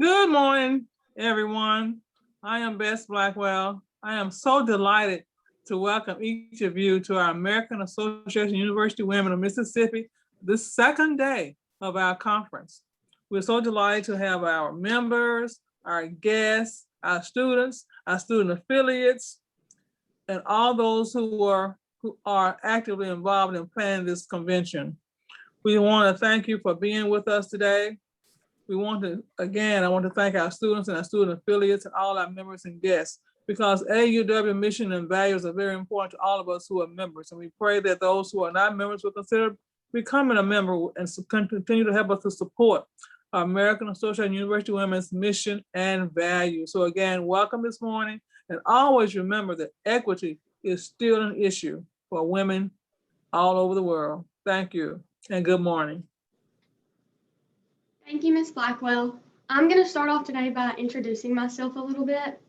Good morning, everyone. I am Bess Blackwell. I am so delighted to welcome each of you to our American Association of University Women of Mississippi, this second day of our conference. We're so delighted to have our members, our guests, our student affiliates, and all those who are actively involved in planning this convention. We want to thank you for being with us today. I want to thank our students and our student affiliates and all our members and guests, because AAUW mission and values are very important to all of us who are members. And we pray that those who are not members will consider becoming a member and continue to help us to support our American Association of University Women's mission and values. So again, welcome this morning. And always remember that equity is still an issue for women all over the world. Thank you and good morning. Thank you, Ms. Blackwell. I'm going to start off today by introducing myself a little bit.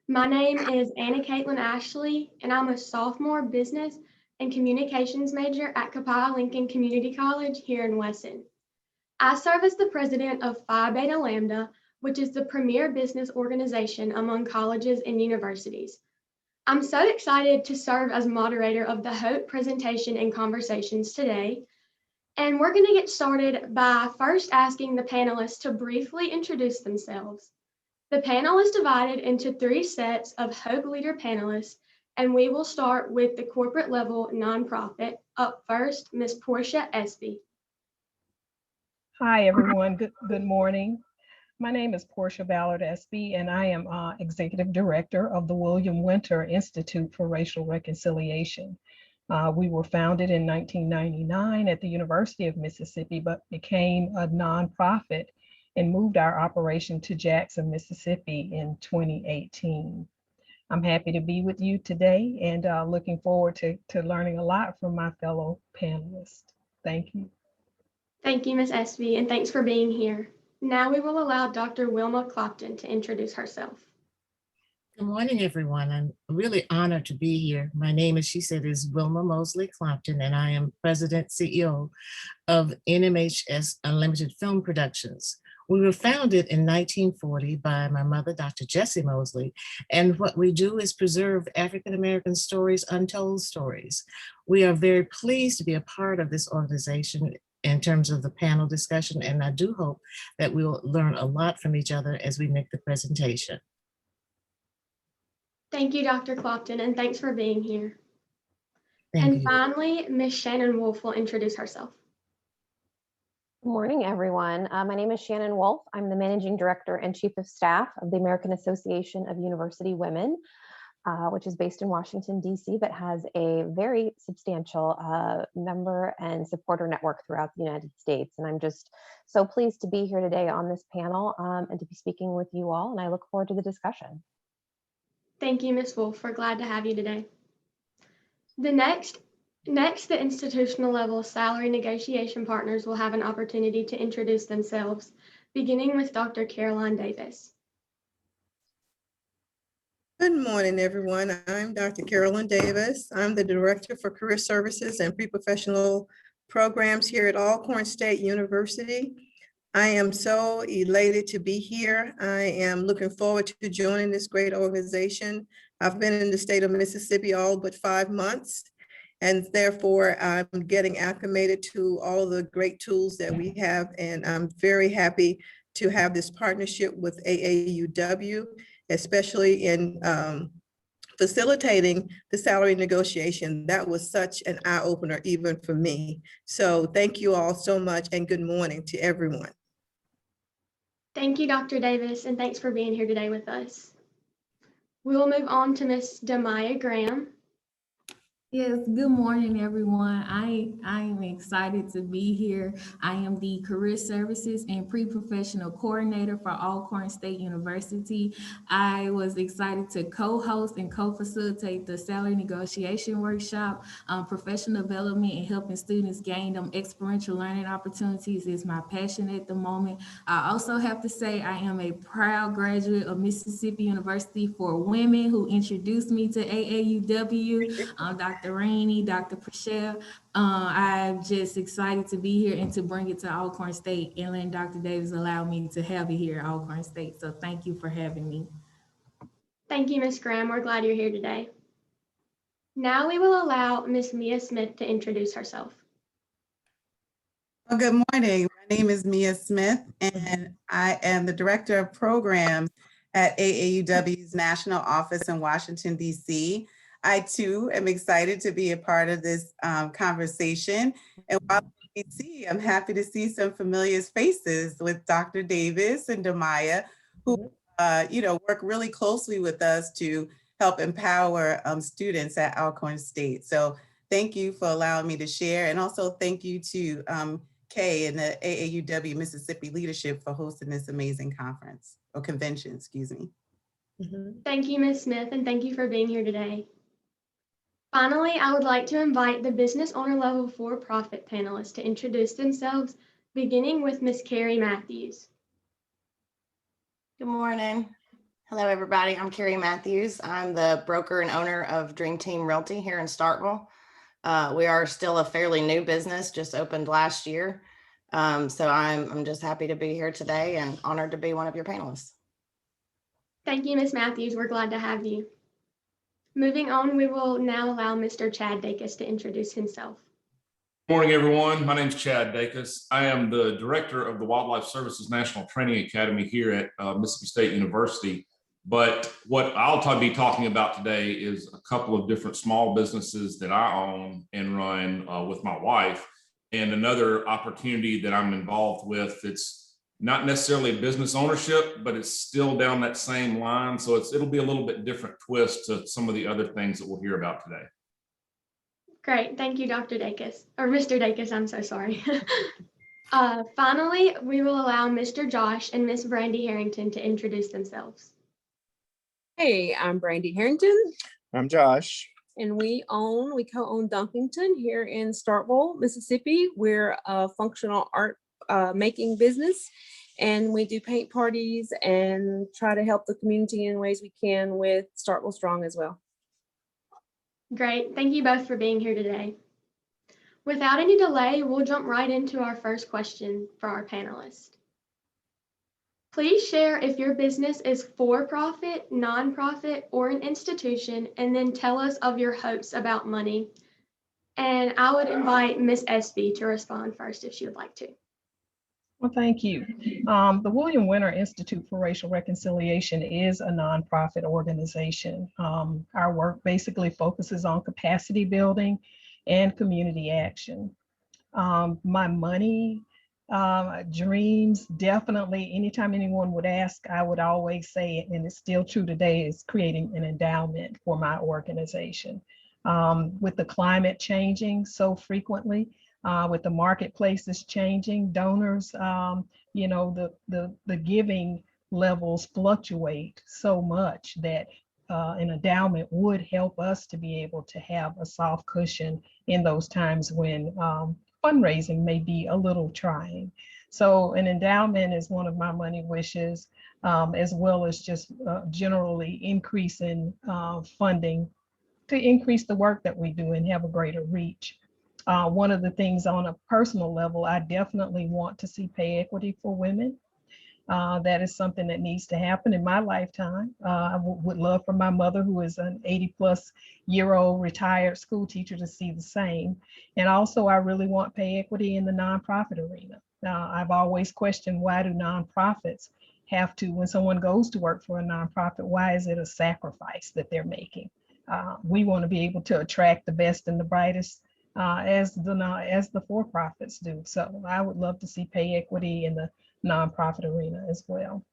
My name is Anna Kaitlyn Ashley, and I'm a sophomore business and communications major at Copiah Lincoln Community College here in Wesson. I serve as the president of Phi Beta Lambda, which is the premier business organization among colleges and universities. I'm so excited to serve as moderator of the Hope presentation and conversations today. And we're going to get started by first asking the panelists to briefly introduce themselves. The panel is divided into 3 sets of Hope Leader panelists, and we will start with the corporate level nonprofit. Up first, Ms. Potia Espy. Hi, everyone. Good morning. My name is Potia Ballard Espy, and I am Executive Director of the William Winter Institute for Racial Reconciliation. We were founded in 1999 at the University of Mississippi, but became a nonprofit and moved our operation to Jackson, Mississippi in 2018. I'm happy to be with you today and looking forward to learning a lot from my fellow panelists. Thank you. Thank you, Ms. Espy, and thanks for being here. Now we will allow Dr. Wilma Clapton to introduce herself. Good morning, everyone. I'm really honored to be here. My name, as she said, is Wilma Clapton, and I am President CEO of NMHS Unlimited Film Productions. We were founded in 1940 by my mother, Dr. Jessie Mosley, and what we do is preserve African-American stories, untold stories. We are very pleased to be a part of this organization in terms of the panel discussion, and I do hope that we'll learn a lot from each other as we make the presentation. Thank you, Dr. Clopton, and thanks for being here. Thank you. Finally, Ms. Shannon Wolfe will introduce herself. Good morning, everyone. My name is Shannon Wolfe. I'm the Managing Director and Chief of Staff of the American Association of University Women, which is based in Washington, D.C., but has a very substantial member and supporter network throughout the United States. And I'm just so pleased to be here today on this panel and to be speaking with you all, and I look forward to the discussion. Thank you, Ms. Wolfe. We're glad to have you today. Next, the institutional level salary negotiation partners will have an opportunity to introduce themselves, beginning with Dr. Carolyn Davis. Good morning, everyone. I'm Dr. Carolyn Davis. I'm the Director for Career Services and Pre-Professional Programs here at Alcorn State University. I am so elated to be here. I am looking forward to joining this great organization. I've been in the state of Mississippi all but 5 months, and therefore I'm getting acclimated to all the great tools that we have, and I'm very happy to have this partnership with AAUW, especially in facilitating the salary negotiation. That was such an eye-opener even for me. So thank you all so much, and good morning to everyone. Thank you, Dr. Davis, and thanks for being here today with us. We will move on to Ms. Demyia Graham. Yes, good morning, everyone. I am excited to be here. I am the Career Services and Pre-Professional Coordinator for Alcorn State University. I was excited to co-host and co-facilitate the salary negotiation workshop. Professional development and helping students gain them experiential learning opportunities is my passion at the moment. I also have to say I am a proud graduate of Mississippi University for Women who introduced me to AAUW. Dr. Dr. Rainey, Dr. Purcell. I'm just excited to be here and to bring it to Alcorn State and letting Dr. Davis allow me to have it here at Alcorn State. So thank you for having me. Thank you, Ms. Graham. We're glad you're here today. Now we will allow Ms. Mia Smith to introduce herself. Well, good morning. My name is Mia Smith, and I am the Director of Programs at AAUW's National Office in Washington, D.C. I, too, am excited to be a part of this conversation. And while in D.C., I'm happy to see some familiar faces with Dr. Davis and Demyia, who work really closely with us to help empower students at Alcorn State. So thank you for allowing me to share. And also thank you to Kay and the AAUW Mississippi leadership for hosting this amazing conference or convention, excuse me. Thank you, Ms. Smith, and thank you for being here today. Finally, I would like to invite the Business Owner Level for-profit panelists to introduce themselves, beginning with Ms. Kerri Matthews. Good morning. Hello, everybody. I'm Kerri Matthews. I'm the broker and owner of Dream Team Realty here in Starkville. We are still a fairly new business, just opened last year. So I'm just happy to be here today and honored to be one of your panelists. Thank you, Ms. Matthews. We're glad to have you. Moving on, we will now allow Mr. Chad Dacus to introduce himself. Good morning, everyone. My name is Chad Dacus. I am the director of the Wildlife Services National Training Academy here at Mississippi State University. But what I'll be talking about today is a couple of different small businesses that I own and run with my wife, and another opportunity that I'm involved with. It's not necessarily business ownership, but it's still down that same line. So it'll be a little bit different twist to some of the other things that we'll hear about today. Great. Thank you, Dr. Dacus, or Mr. Dacus, I'm so sorry. Finally, we will allow Mr. Josh and Miss Brandi Herrington to introduce themselves. Hey, I'm Brandi Herrington. I'm Josh. And we co-own Dunkington here in Starkville, Mississippi. We're a functional art making business, and we do paint parties and try to help the community in ways we can with Starkville Strong as well. Great. Thank you both for being here today. Without any delay, we'll jump right into our first question for our panelists. Please share if your business is for-profit, nonprofit, or an institution, and then tell us of your hopes about money. And I would invite Miss Espy to respond first if she would like to. Well, thank you. The William Winter Institute for Racial Reconciliation is a nonprofit organization. Our work basically focuses on capacity building and community action. My money, dreams, definitely, anytime anyone would ask, I would always say it, and it's still true today, is creating an endowment for my organization. With the climate changing so frequently, with the marketplaces changing, donors, the giving levels fluctuate so much that an endowment would help us to be able to have a soft cushion in those times when fundraising may be a little trying. So an endowment is one of my money wishes, as well as just generally increasing funding to increase the work that we do and have a greater reach. One of the things on a personal level, I definitely want to see pay equity for women. That is something that needs to happen in my lifetime. I would love for my mother, who is an 80-plus-year-old retired school teacher, to see the same. And also, I really want pay equity in the nonprofit arena. I've always questioned, why do nonprofits have to, when someone goes to work for a nonprofit, why is it a sacrifice that they're making? We want to be able to attract the best and the brightest as the for-profits do. So I would love to see pay equity in the nonprofit arena as well.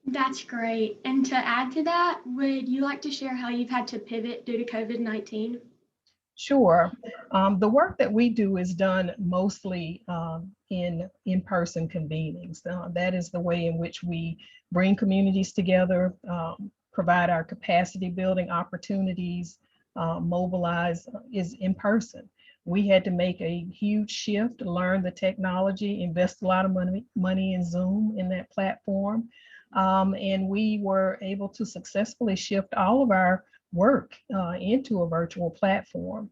That's great. And to add to that, would you like to share how you've had to pivot due to COVID-19? Sure. The work that we do is done mostly in-person convenings. That is the way in which we bring communities together, provide our capacity building opportunities, mobilize is in person. We had to make a huge shift, learn the technology, invest a lot of money in Zoom in that platform. And we were able to successfully shift all of our work into a virtual platform.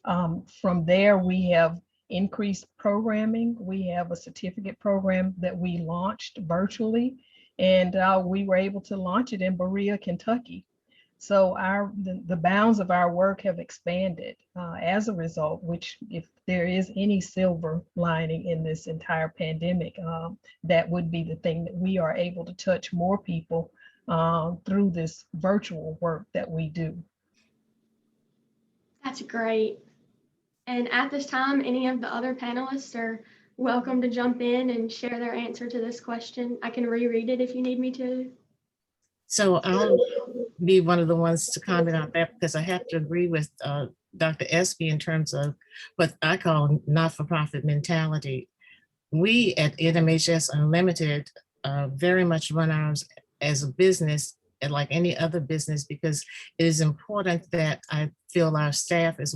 From there, we have increased programming. We have a certificate program that we launched virtually, and we were able to launch it in Berea, Kentucky. So the bounds of our work have expanded as a result, which if there is any silver lining in this entire pandemic, that would be the thing, that we are able to touch more people through this virtual work that we do. That's great. And at this time, any of the other panelists are welcome to jump in and share their answer to this question. I can reread it if you need me to. So I'll be one of the ones to comment on that, because I have to agree with Dr. Espy in terms of what I call not-for-profit mentality. We at NMHS Unlimited very much run ours as a business, and like any other business, because it is important that I feel our staff is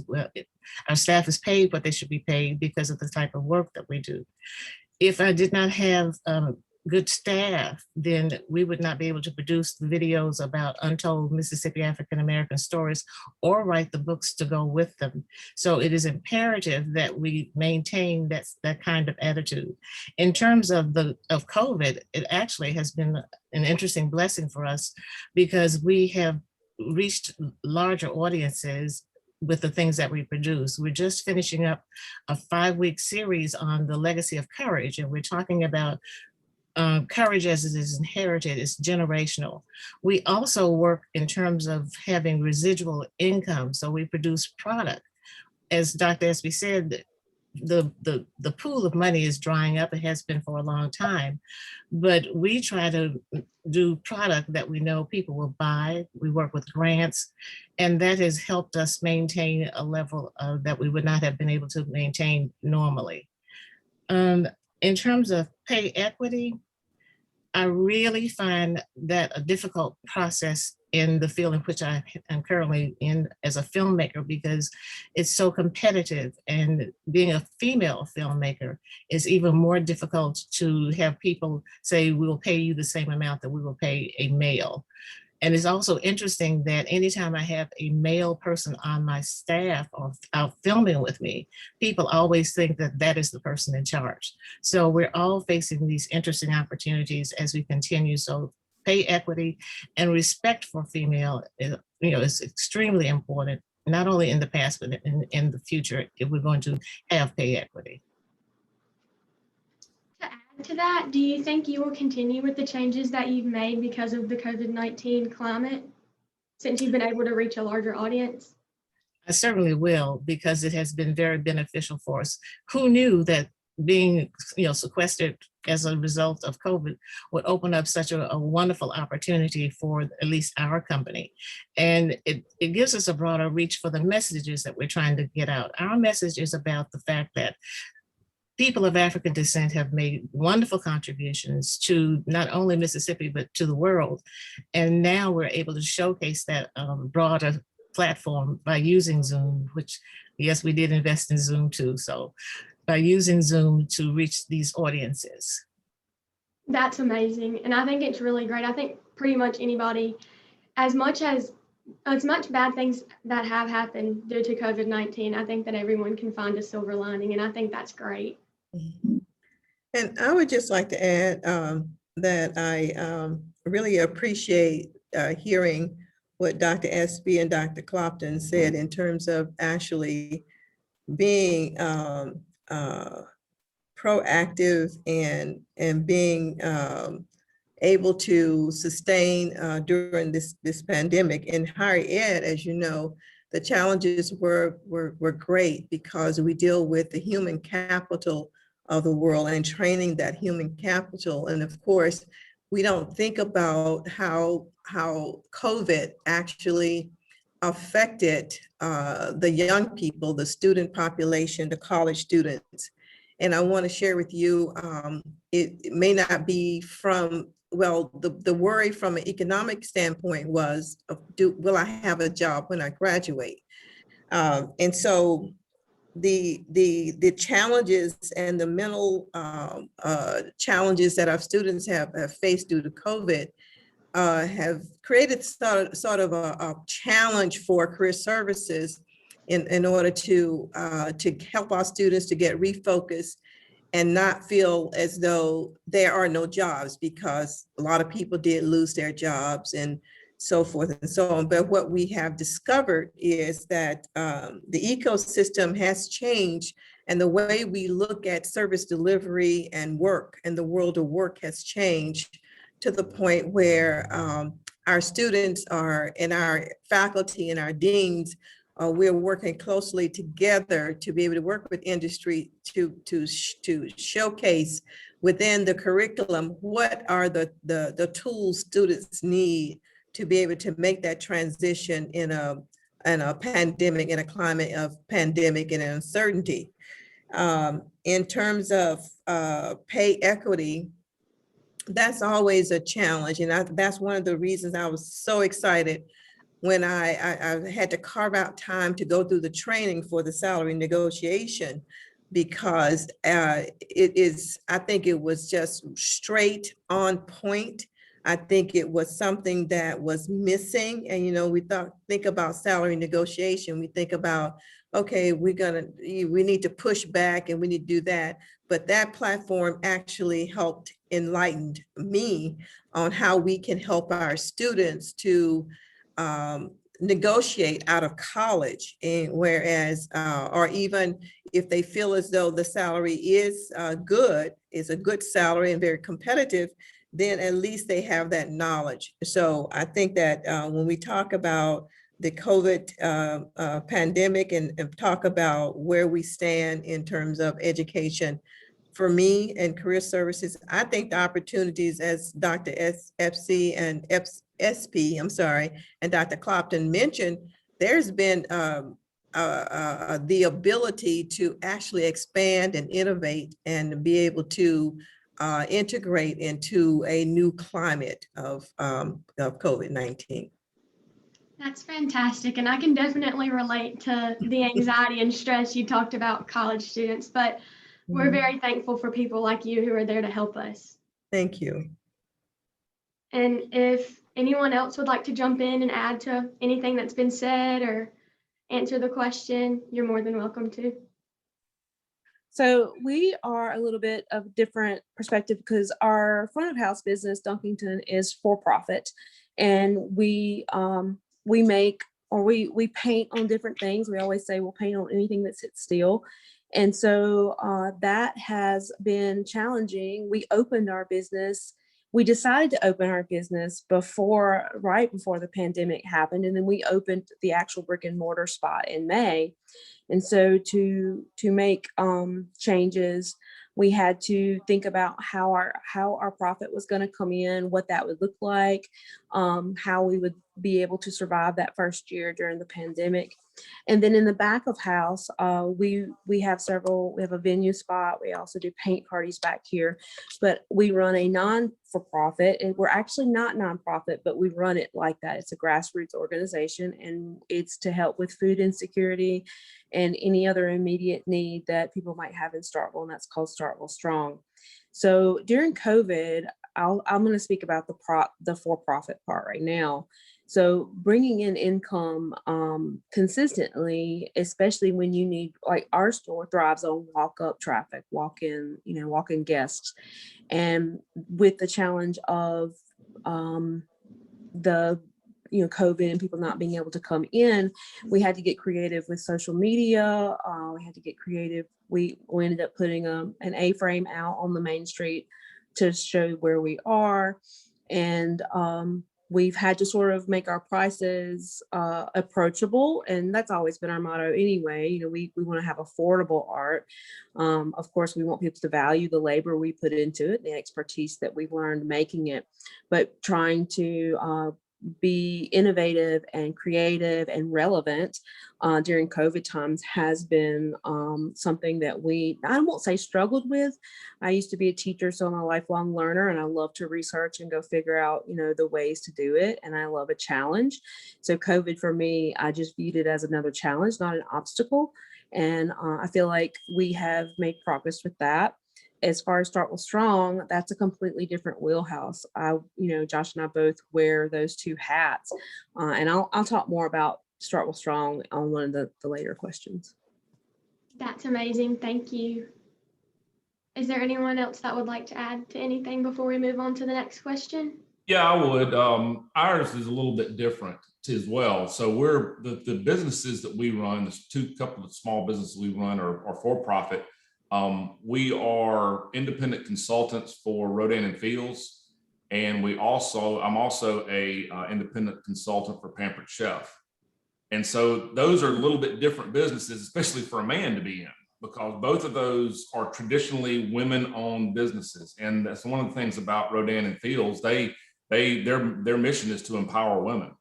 paid what they should be paid because of the type of work that we do. If I did not have good staff, then we would not be able to produce the videos about untold Mississippi African American stories or write the books to go with them. So it is imperative that we maintain that kind of attitude. In terms of COVID, it actually has been an interesting blessing for us, because we have reached larger audiences with the things that we produce. We're just finishing up a 5-week series on the legacy of courage, and we're talking about courage as it is inherited, is generational. We also work in terms of having residual income, so we produce product. As Dr. Espy said, the pool of money is drying up. It has been for a long time, but we try to do product that we know people will buy. We work with grants, and that has helped us maintain a level that we would not have been able to maintain normally. In terms of pay equity, I really find that a difficult process in the field in which I am currently in as a filmmaker, because it's so competitive, and being a female filmmaker is even more difficult to have people say, we will pay you the same amount that we will pay a male. And it's also interesting that anytime I have a male person on my staff or out filming with me, people always think that that is the person in charge. So we're all facing these interesting opportunities as we continue. So pay equity and respect for female, is extremely important, not only in the past, but in the future, if we're going to have pay equity. To that, do you think you will continue with the changes that you've made because of the COVID-19 climate, since you've been able to reach a larger audience? I certainly will, because it has been very beneficial for us. Who knew that being sequestered as a result of COVID would open up such a wonderful opportunity for at least our company. And it gives us a broader reach for the messages that we're trying to get out. Our message is about the fact that people of African descent have made wonderful contributions to not only Mississippi, but to the world. And now we're able to showcase that broader platform by using Zoom, which, yes, we did invest in Zoom too. So by using Zoom to reach these audiences. That's amazing. And I think it's really great. I think pretty much anybody, as much bad things that have happened due to COVID-19, I think that everyone can find a silver lining, and I think that's great. And I would just like to add that I really appreciate hearing what Dr. Espy and Dr. Clopton said in terms of actually being proactive and being able to sustain during this pandemic. In higher ed, as you know, the challenges were great, because we deal with the human capital of the world and training that human capital. And of course, we don't think about how COVID actually affected the young people, the student population, the college students. And I want to share with you, it may not be from, well, the worry from an economic standpoint was, will I have a job when I graduate? And so the challenges and the mental challenges that our students have faced due to COVID have created sort of a challenge for career services in order to help our students to get refocused and not feel as though there are no jobs, because a lot of people did lose their jobs and so forth and so on. But what we have discovered is that the ecosystem has changed, and the way we look at service delivery and work and the world of work has changed to the point where our students are, and our faculty and our deans, we're working closely together to be able to work with industry to showcase within the curriculum what are the tools students need to be able to make that transition in a pandemic, in a climate of pandemic and uncertainty. In terms of pay equity, that's always a challenge, and that's one of the reasons I was so excited when I had to carve out time to go through the training for the salary negotiation, because I think it was just straight on point. I think it was something that was missing. And, we think about salary negotiation, we think about, okay, we need to push back and we need to do that. But that platform actually helped enlighten me on how we can help our students to negotiate out of college, and whereas, or even if they feel as though the salary is a good salary and very competitive, then at least they have that knowledge. So I think that when we talk about the COVID pandemic and talk about where we stand in terms of education, for me and career services, I think the opportunities, as Dr. Espy and Dr. Clopton mentioned, there's been the ability to actually expand and innovate and be able to integrate into a new climate of COVID-19. That's fantastic. And I can definitely relate to the anxiety and stress you talked about college students, but we're very thankful for people like you who are there to help us. Thank you. And if anyone else would like to jump in and add to anything that's been said or answer the question, you're more than welcome to. So we are a little bit of a different perspective because our front of house business, Dunkington, is for profit, and we make, or we paint on different things. We always say we'll paint on anything that sits still. And so that has been challenging. We opened our business. We decided to open our business right before the pandemic happened. And then we opened the actual brick and mortar spot in May. And so to make changes, we had to think about how our profit was going to come in, what that would look like, how we would be able to survive that first year during the pandemic. And then in the back of house, we have a venue spot. We also do paint parties back here, but we run a non-for-profit, and we're actually not nonprofit, but we run it like that. It's a grassroots organization, and it's to help with food insecurity and any other immediate need that people might have in Starkville, and that's called Starkville Strong. So during COVID, I'm going to speak about the for-profit part right now. So bringing in income consistently, especially when you need, like our store thrives on walk-up traffic, walk-in guests. And with the challenge of the COVID and people not being able to come in, we had to get creative with social media. We had to get creative. We ended up putting an A-frame out on the main street to show where we are. And we've had to sort of make our prices approachable, and that's always been our motto anyway. We want to have affordable art. Of course, we want people to value the labor we put into it, the expertise that we've learned making it, but trying to be innovative and creative and relevant during COVID times has been something that I won't say struggled with. I used to be a teacher, so I'm a lifelong learner, and I love to research and go figure out, the ways to do it. And I love a challenge. So COVID for me, I just viewed it as another challenge, not an obstacle. And I feel like we have made progress with that. as far as Start With Strong, that's a completely different wheelhouse. Josh and I both wear those two hats, and I'll talk more about Start With Strong on one of the later questions. That's amazing. Thank you. Is there anyone else that would like to add to anything before we move on to the next question? Yeah, I would. Ours is a little bit different as well. So we're the businesses that we run, the couple of small businesses we run are for profit. We are independent consultants for Rodan and Fields, and I'm also a independent consultant for Pampered Chef. And so those are a little bit different businesses, especially for a man to be in, because both of those are traditionally women-owned businesses. And that's one of the things about Rodan and Fields. Their mission is to empower women.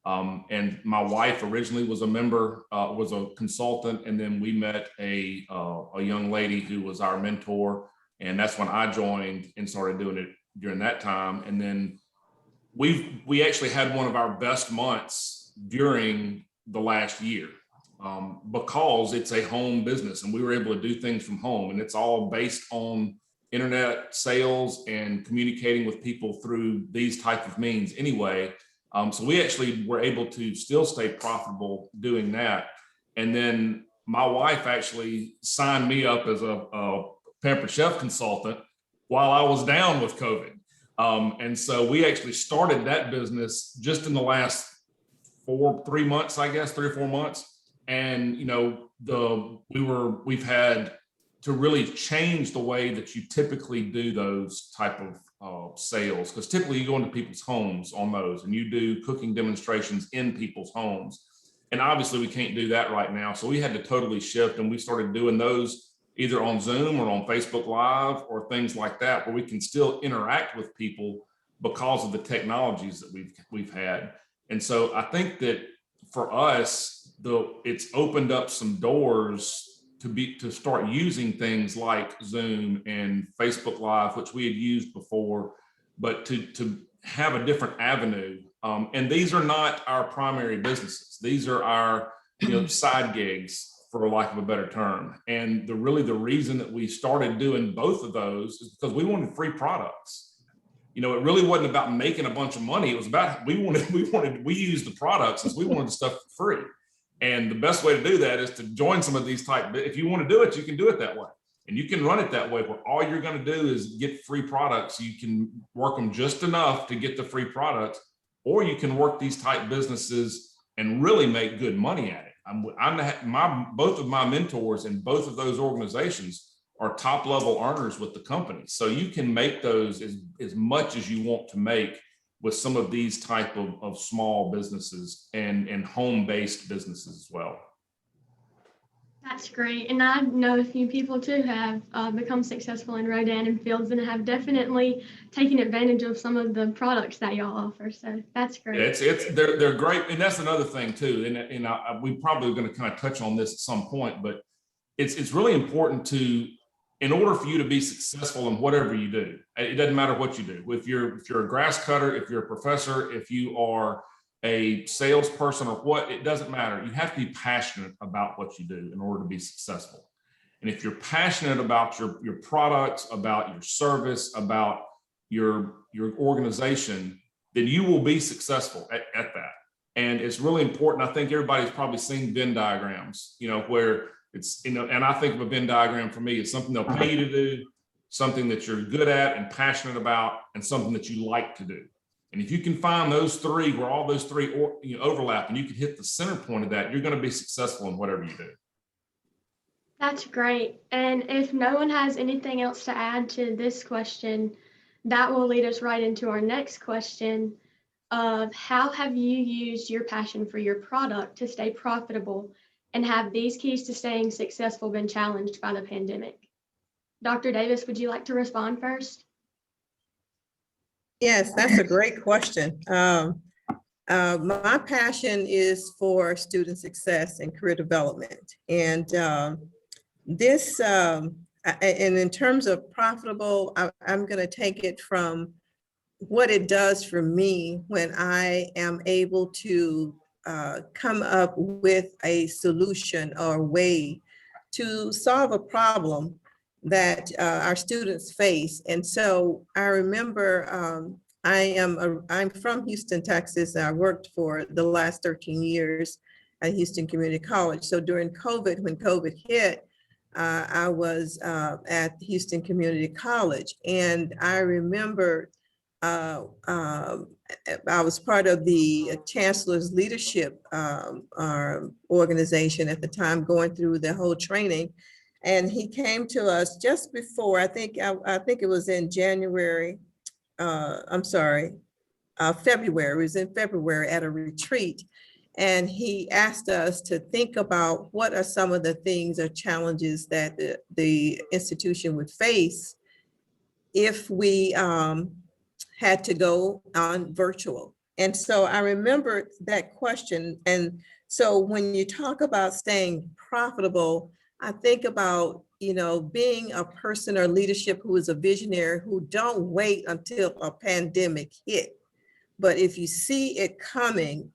And my wife originally was a member, was a consultant, and then we met a young lady who was our mentor, and that's when I joined and started doing it during that time. And then we actually had one of our best months during the last year because it's a home business, and we were able to do things from home, and it's all based on internet sales and communicating with people through these type of means anyway. So we actually were able to still stay profitable doing that. And then my wife actually signed me up as a Pampered Chef consultant while I was down with COVID. And so we actually started that business just in the last 3 months, I guess, 3 or 4 months. And, we've had to really change the way that you typically do those type of sales, because typically you go into people's homes on those and you do cooking demonstrations in people's homes. And obviously we can't do that right now. So we had to totally shift, and we started doing those either on Zoom or on Facebook Live or things like that, where we can still interact with people because of the technologies that we've had. And so I think that for us, it's opened up some doors to start using things like Zoom and Facebook Live, which we had used before, but to have a different avenue. And these are not our primary businesses. These are our side gigs, for lack of a better term. And the reason that we started doing both of those is because we wanted free products. It really wasn't about making a bunch of money. It was about we used the products since we wanted the stuff for free. And the best way to do that is to join some of these if you want to do it, you can do it that way. And you can run it that way, where all you're going to do is get free products. You can work them just enough to get the free products, or you can work these type businesses and really make good money at it. Both of my mentors in both of those organizations are top level earners with the company. So you can make those as much as you want to make with some of these type of small businesses and home-based businesses as well. That's great. And I know a few people too have become successful in Rodan and Fields and have definitely taken advantage of some of the products that y'all offer. So that's great. Yeah, they're great. And that's another thing too. And we probably are going to kind of touch on this at some point, but it's really important in order for you to be successful in whatever you do. It doesn't matter what you do. If you're a grass cutter, if you're a professor, if you are a salesperson or what, it doesn't matter. You have to be passionate about what you do in order to be successful. And if you're passionate about your products, about your service, about your organization, then you will be successful at that. And it's really important. I think everybody's probably seen Venn diagrams, where it's, and I think of a Venn diagram for me, it's something they'll pay you to do, something that you're good at and passionate about, and something that you like to do. And if you can find those three, where all those three overlap, and you can hit the center point of that, you're going to be successful in whatever you do. That's great. And if no one has anything else to add to this question, that will lead us right into our next question of how have you used your passion for your product to stay profitable, and have these keys to staying successful been challenged by the pandemic? Dr. Davis, would you like to respond first? Yes, that's a great question. My passion is for student success and career development. And and in terms of profitable, I'm going to take it from what it does for me when I am able to come up with a solution or way to solve a problem that our students face. And so I remember I'm from Houston, Texas. I worked for the last 13 years at Houston Community College. So during COVID, when COVID hit, I was at Houston Community College, and I remember I was part of the Chancellor's Leadership organization at the time, going through the whole training. And he came to us just before, I think it was in January, February. It was in February at a retreat. And he asked us to think about what are some of the things or challenges that the institution would face if we had to go on virtual. And so I remember that question. And so when you talk about staying profitable, I think about, being a person or leadership who is a visionary, who don't wait until a pandemic hit. But if you see it coming,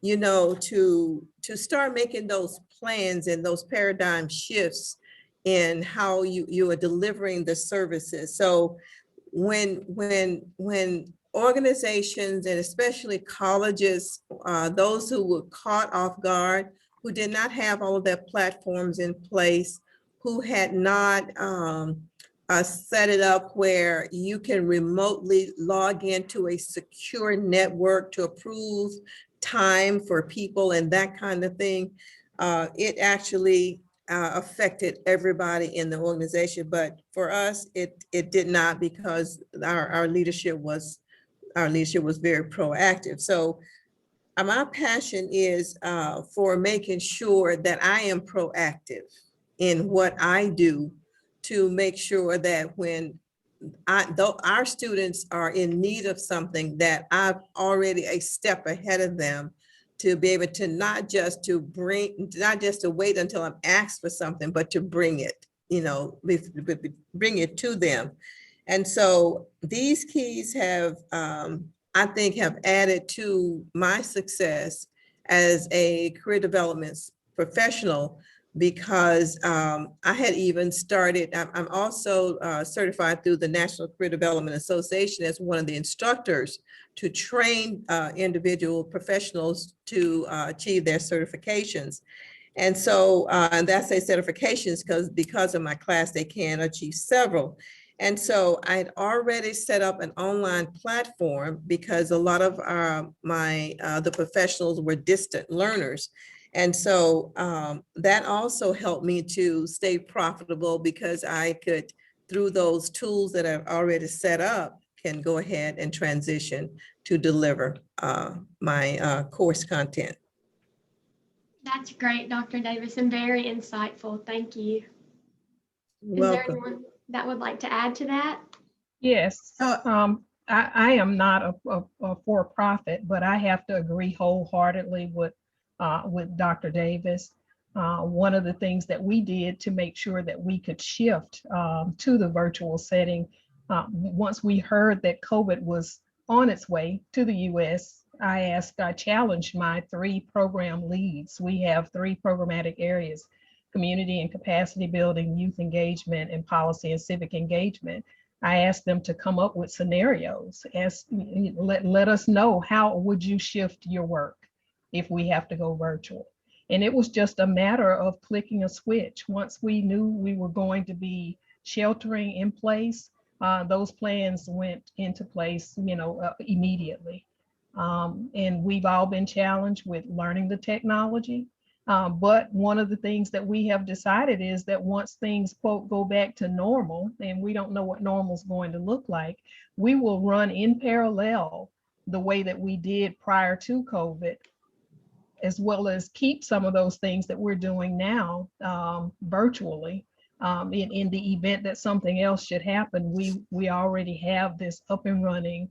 to start making those plans and those paradigm shifts in how you are delivering the services. So when organizations, and especially colleges, those who were caught off guard, who did not have all of their platforms in place, who had not set it up where you can remotely log into a secure network to approve time for people and that kind of thing, it actually affected everybody in the organization. But for us, it did not, because our leadership was very proactive. So my passion is for making sure that I am proactive in what I do to make sure that when our students are in need of something, that I'm already a step ahead of them, to be able to not just to wait until I'm asked for something, but to bring it, bring it to them. And so these keys have, I think, have added to my success as a career development professional, because I had even started, I'm also certified through the National Career Development Association as one of the instructors to train individual professionals to achieve their certifications. And so, and that's a certifications because of my class, they can achieve several. And so I'd already set up an online platform, because a lot of the professionals were distant learners. And so that also helped me to stay profitable, because I could, through those tools that I've already set up, can go ahead and transition to deliver my course content. That's great, Dr. Davis, and very insightful. Thank you. Welcome. Is there anyone that would like to add to that? Yes. I am not a for-profit, but I have to agree wholeheartedly with Dr. Davis. One of the things that we did to make sure that we could shift to the virtual setting, once we heard that COVID was on its way to the US, I challenged my 3 program leads. We have 3 programmatic areas: community and capacity building, youth engagement, and policy and civic engagement. I asked them to come up with scenarios. Let us know, how would you shift your work if we have to go virtual? And it was just a matter of clicking a switch. Once we knew we were going to be sheltering in place, those plans went into place, immediately. And we've all been challenged with learning the technology. But one of the things that we have decided is that once things, quote, go back to normal, and we don't know what normal is going to look like, we will run in parallel the way that we did prior to COVID, as well as keep some of those things that we're doing now virtually. In the event that something else should happen, we already have this up and running.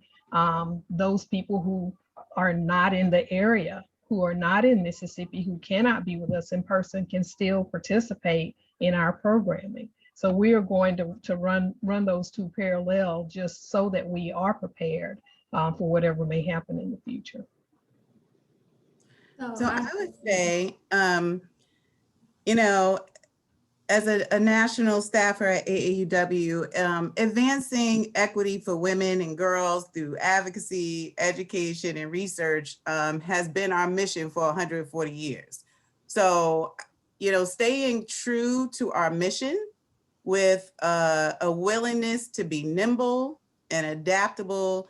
Those people who are not in the area, who are not in Mississippi, who cannot be with us in person, can still participate in our programming. So we are going to run those 2 parallel, just so that we are prepared for whatever may happen in the future. So I would say, as a national staffer at AAUW, advancing equity for women and girls through advocacy, education, and research has been our mission for 140 years. So, staying true to our mission with a willingness to be nimble and adaptable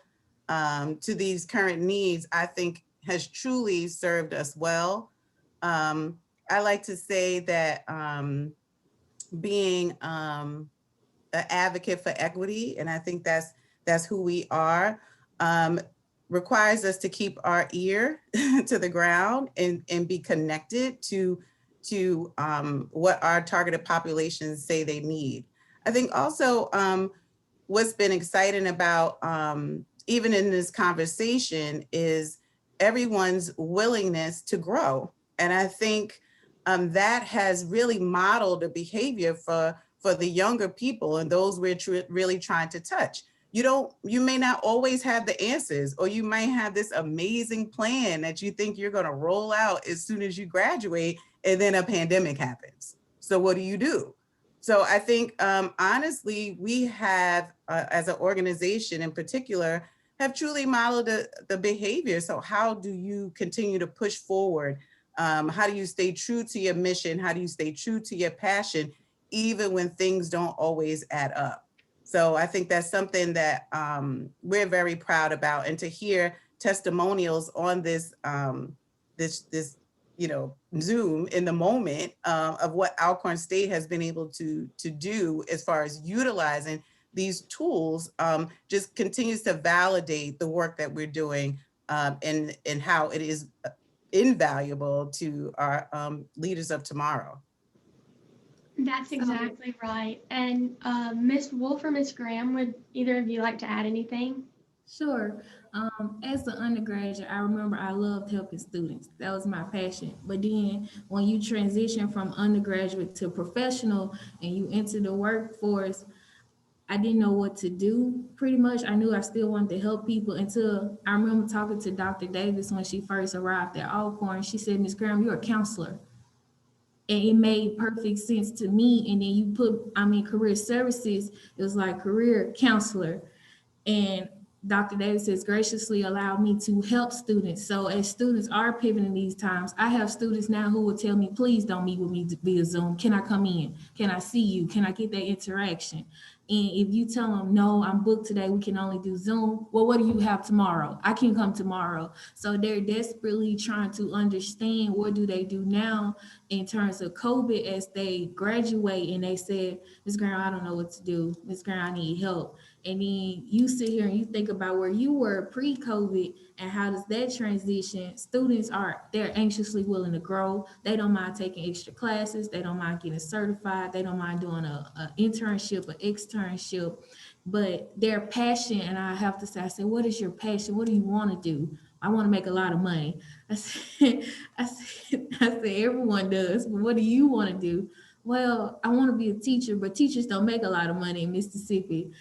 to these current needs, I think has truly served us well. I like to say that being an advocate for equity, and I think that's who we are, requires us to keep our ear to the ground and be connected to what our targeted populations say they need. I think also what's been exciting about even in this conversation is everyone's willingness to grow. And I think that has really modeled a behavior for the younger people and those we're really trying to touch. You may not always have the answers, or you might have this amazing plan that you think you're gonna roll out as soon as you graduate, and then a pandemic happens. So what do you do? So I think honestly, we have, as an organization in particular, have truly modeled the behavior. So how do you continue to push forward? How do you stay true to your mission? How do you stay true to your passion, even when things don't always add up? So I think that's something that we're very proud about, and to hear testimonials on this Zoom in the moment of what Alcorn State has been able to do as far as utilizing these tools just continues to validate the work that we're doing and how it is invaluable to our leaders of tomorrow. That's exactly right. And Ms. Wolfe or Ms. Graham, would either of you like to add anything? Sure. As an undergraduate, I remember I loved helping students. That was my passion. But then when you transition from undergraduate to professional and you enter the workforce, I didn't know what to do. Pretty much, I knew I still wanted to help people until I remember talking to Dr. Davis when she first arrived at Alcorn. She said, "Ms. Graham, you're a counselor." And it made perfect sense to me. And then you put, career services, it was like career counselor. And Dr. Davis has graciously allowed me to help students. So as students are pivoting these times, I have students now who will tell me, please don't meet with me via Zoom. Can I come in? Can I see you? Can I get that interaction? And if you tell them, no, I'm booked today, we can only do Zoom. Well, what do you have tomorrow? I can come tomorrow. So they're desperately trying to understand what do they do now in terms of COVID as they graduate. And they said, Ms. Graham, I don't know what to do. Ms. Graham, I need help. And then you sit here and you think about where you were pre-COVID and how does that transition? Students they're anxiously willing to grow. They don't mind taking extra classes. They don't mind getting certified. They don't mind doing an internship, an externship, but their passion, and I have to say, I said, what is your passion? What do you want to do? I want to make a lot of money. I said, everyone does, but what do you want to do? Well, I want to be a teacher, but teachers don't make a lot of money in Mississippi.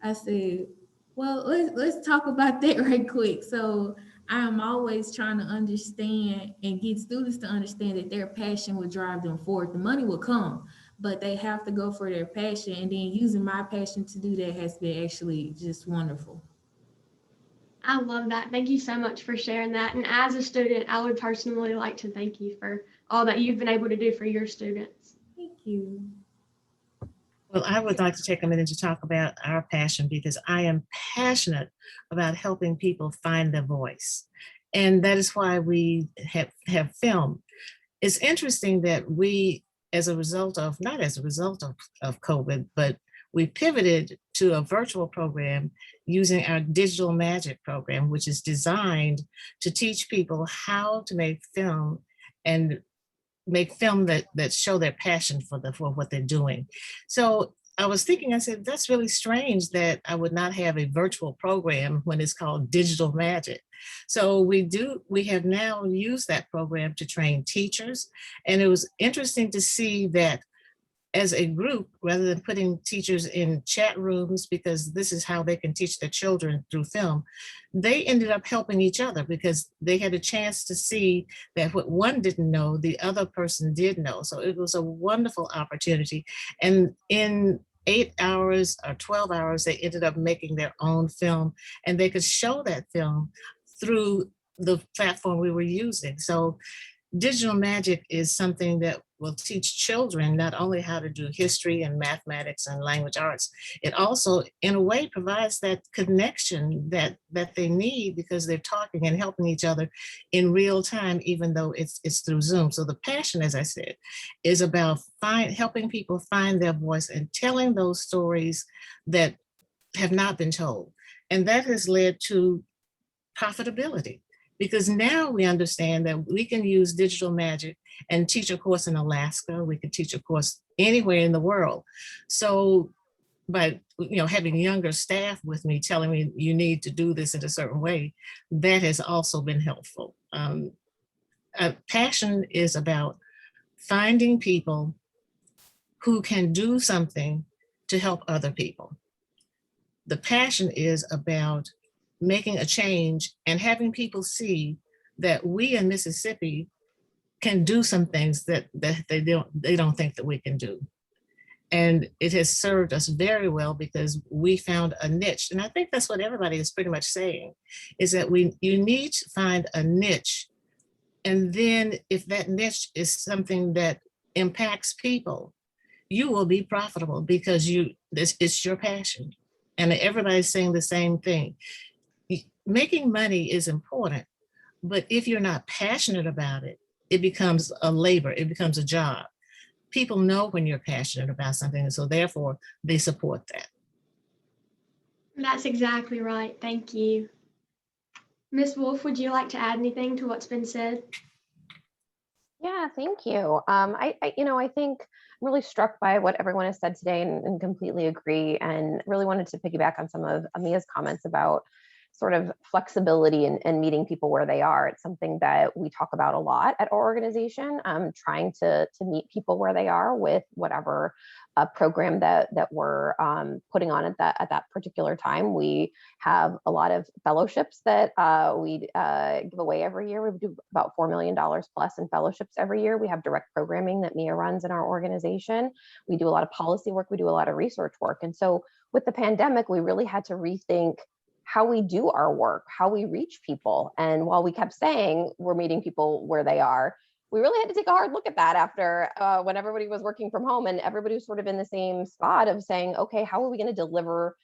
I said, well, let's talk about that right quick. So I'm always trying to understand and get students to understand that their passion will drive them forward. The money will come, but they have to go for their passion. And then using my passion to do that has been actually just wonderful. I love that. Thank you so much for sharing that. And as a student, I would personally like to thank you for all that you've been able to do for your students. Thank you. Well, I would like to take a minute to talk about our passion, because I am passionate about helping people find their voice. And that is why we have film. It's interesting that we, not as a result of COVID, but we pivoted to a virtual program using our Digital Magic program, which is designed to teach people how to make film and make film that show their passion for what they're doing. So I was thinking, I said, that's really strange that I would not have a virtual program when it's called Digital Magic. So we have now used that program to train teachers. And it was interesting to see that as a group, rather than putting teachers in chat rooms, because this is how they can teach their children through film, they ended up helping each other because they had a chance to see that what one didn't know, the other person did know. So it was a wonderful opportunity. And in 8 hours or 12 hours, they ended up making their own film, and they could show that film through the platform we were using. So digital magic is something that will teach children not only how to do history and mathematics and language arts, it also in a way provides that connection that they need, because they're talking and helping each other in real time, even though it's through Zoom. So the passion, as I said, is about helping people find their voice and telling those stories that have not been told. And that has led to profitability, because now we understand that we can use digital magic and teach a course in Alaska. We could teach a course anywhere in the world. So by having younger staff with me telling me you need to do this in a certain way, that has also been helpful. Passion is about finding people who can do something to help other people. The passion is about making a change and having people see that we in Mississippi can do some things that they don't think that we can do. And it has served us very well because we found a niche. And I think that's what everybody is pretty much saying, is that you need to find a niche. And then if that niche is something that impacts people, you will be profitable because it's your passion. And everybody's saying the same thing. Making money is important, but if you're not passionate about it, it becomes a labor, it becomes a job. People know when you're passionate about something, and so therefore they support that. That's exactly right. Thank you. Ms. Wolfe, would you like to add anything to what's been said? Yeah, thank you. I think I'm really struck by what everyone has said today and completely agree, and really wanted to piggyback on some of Amia's comments about sort of flexibility and meeting people where they are. It's something that we talk about a lot at our organization, trying to meet people where they are with whatever program that we're putting on at that particular time. We have a lot of fellowships that we give away every year. We do about $4 million plus in fellowships every year. We have direct programming that Mia runs in our organization. We do a lot of policy work. We do a lot of research work. And so with the pandemic, we really had to rethink how we do our work, how we reach people. And while we kept saying we're meeting people where they are, we really had to take a hard look at that after when everybody was working from home and everybody was sort of in the same spot of saying, okay, how are we going to deliver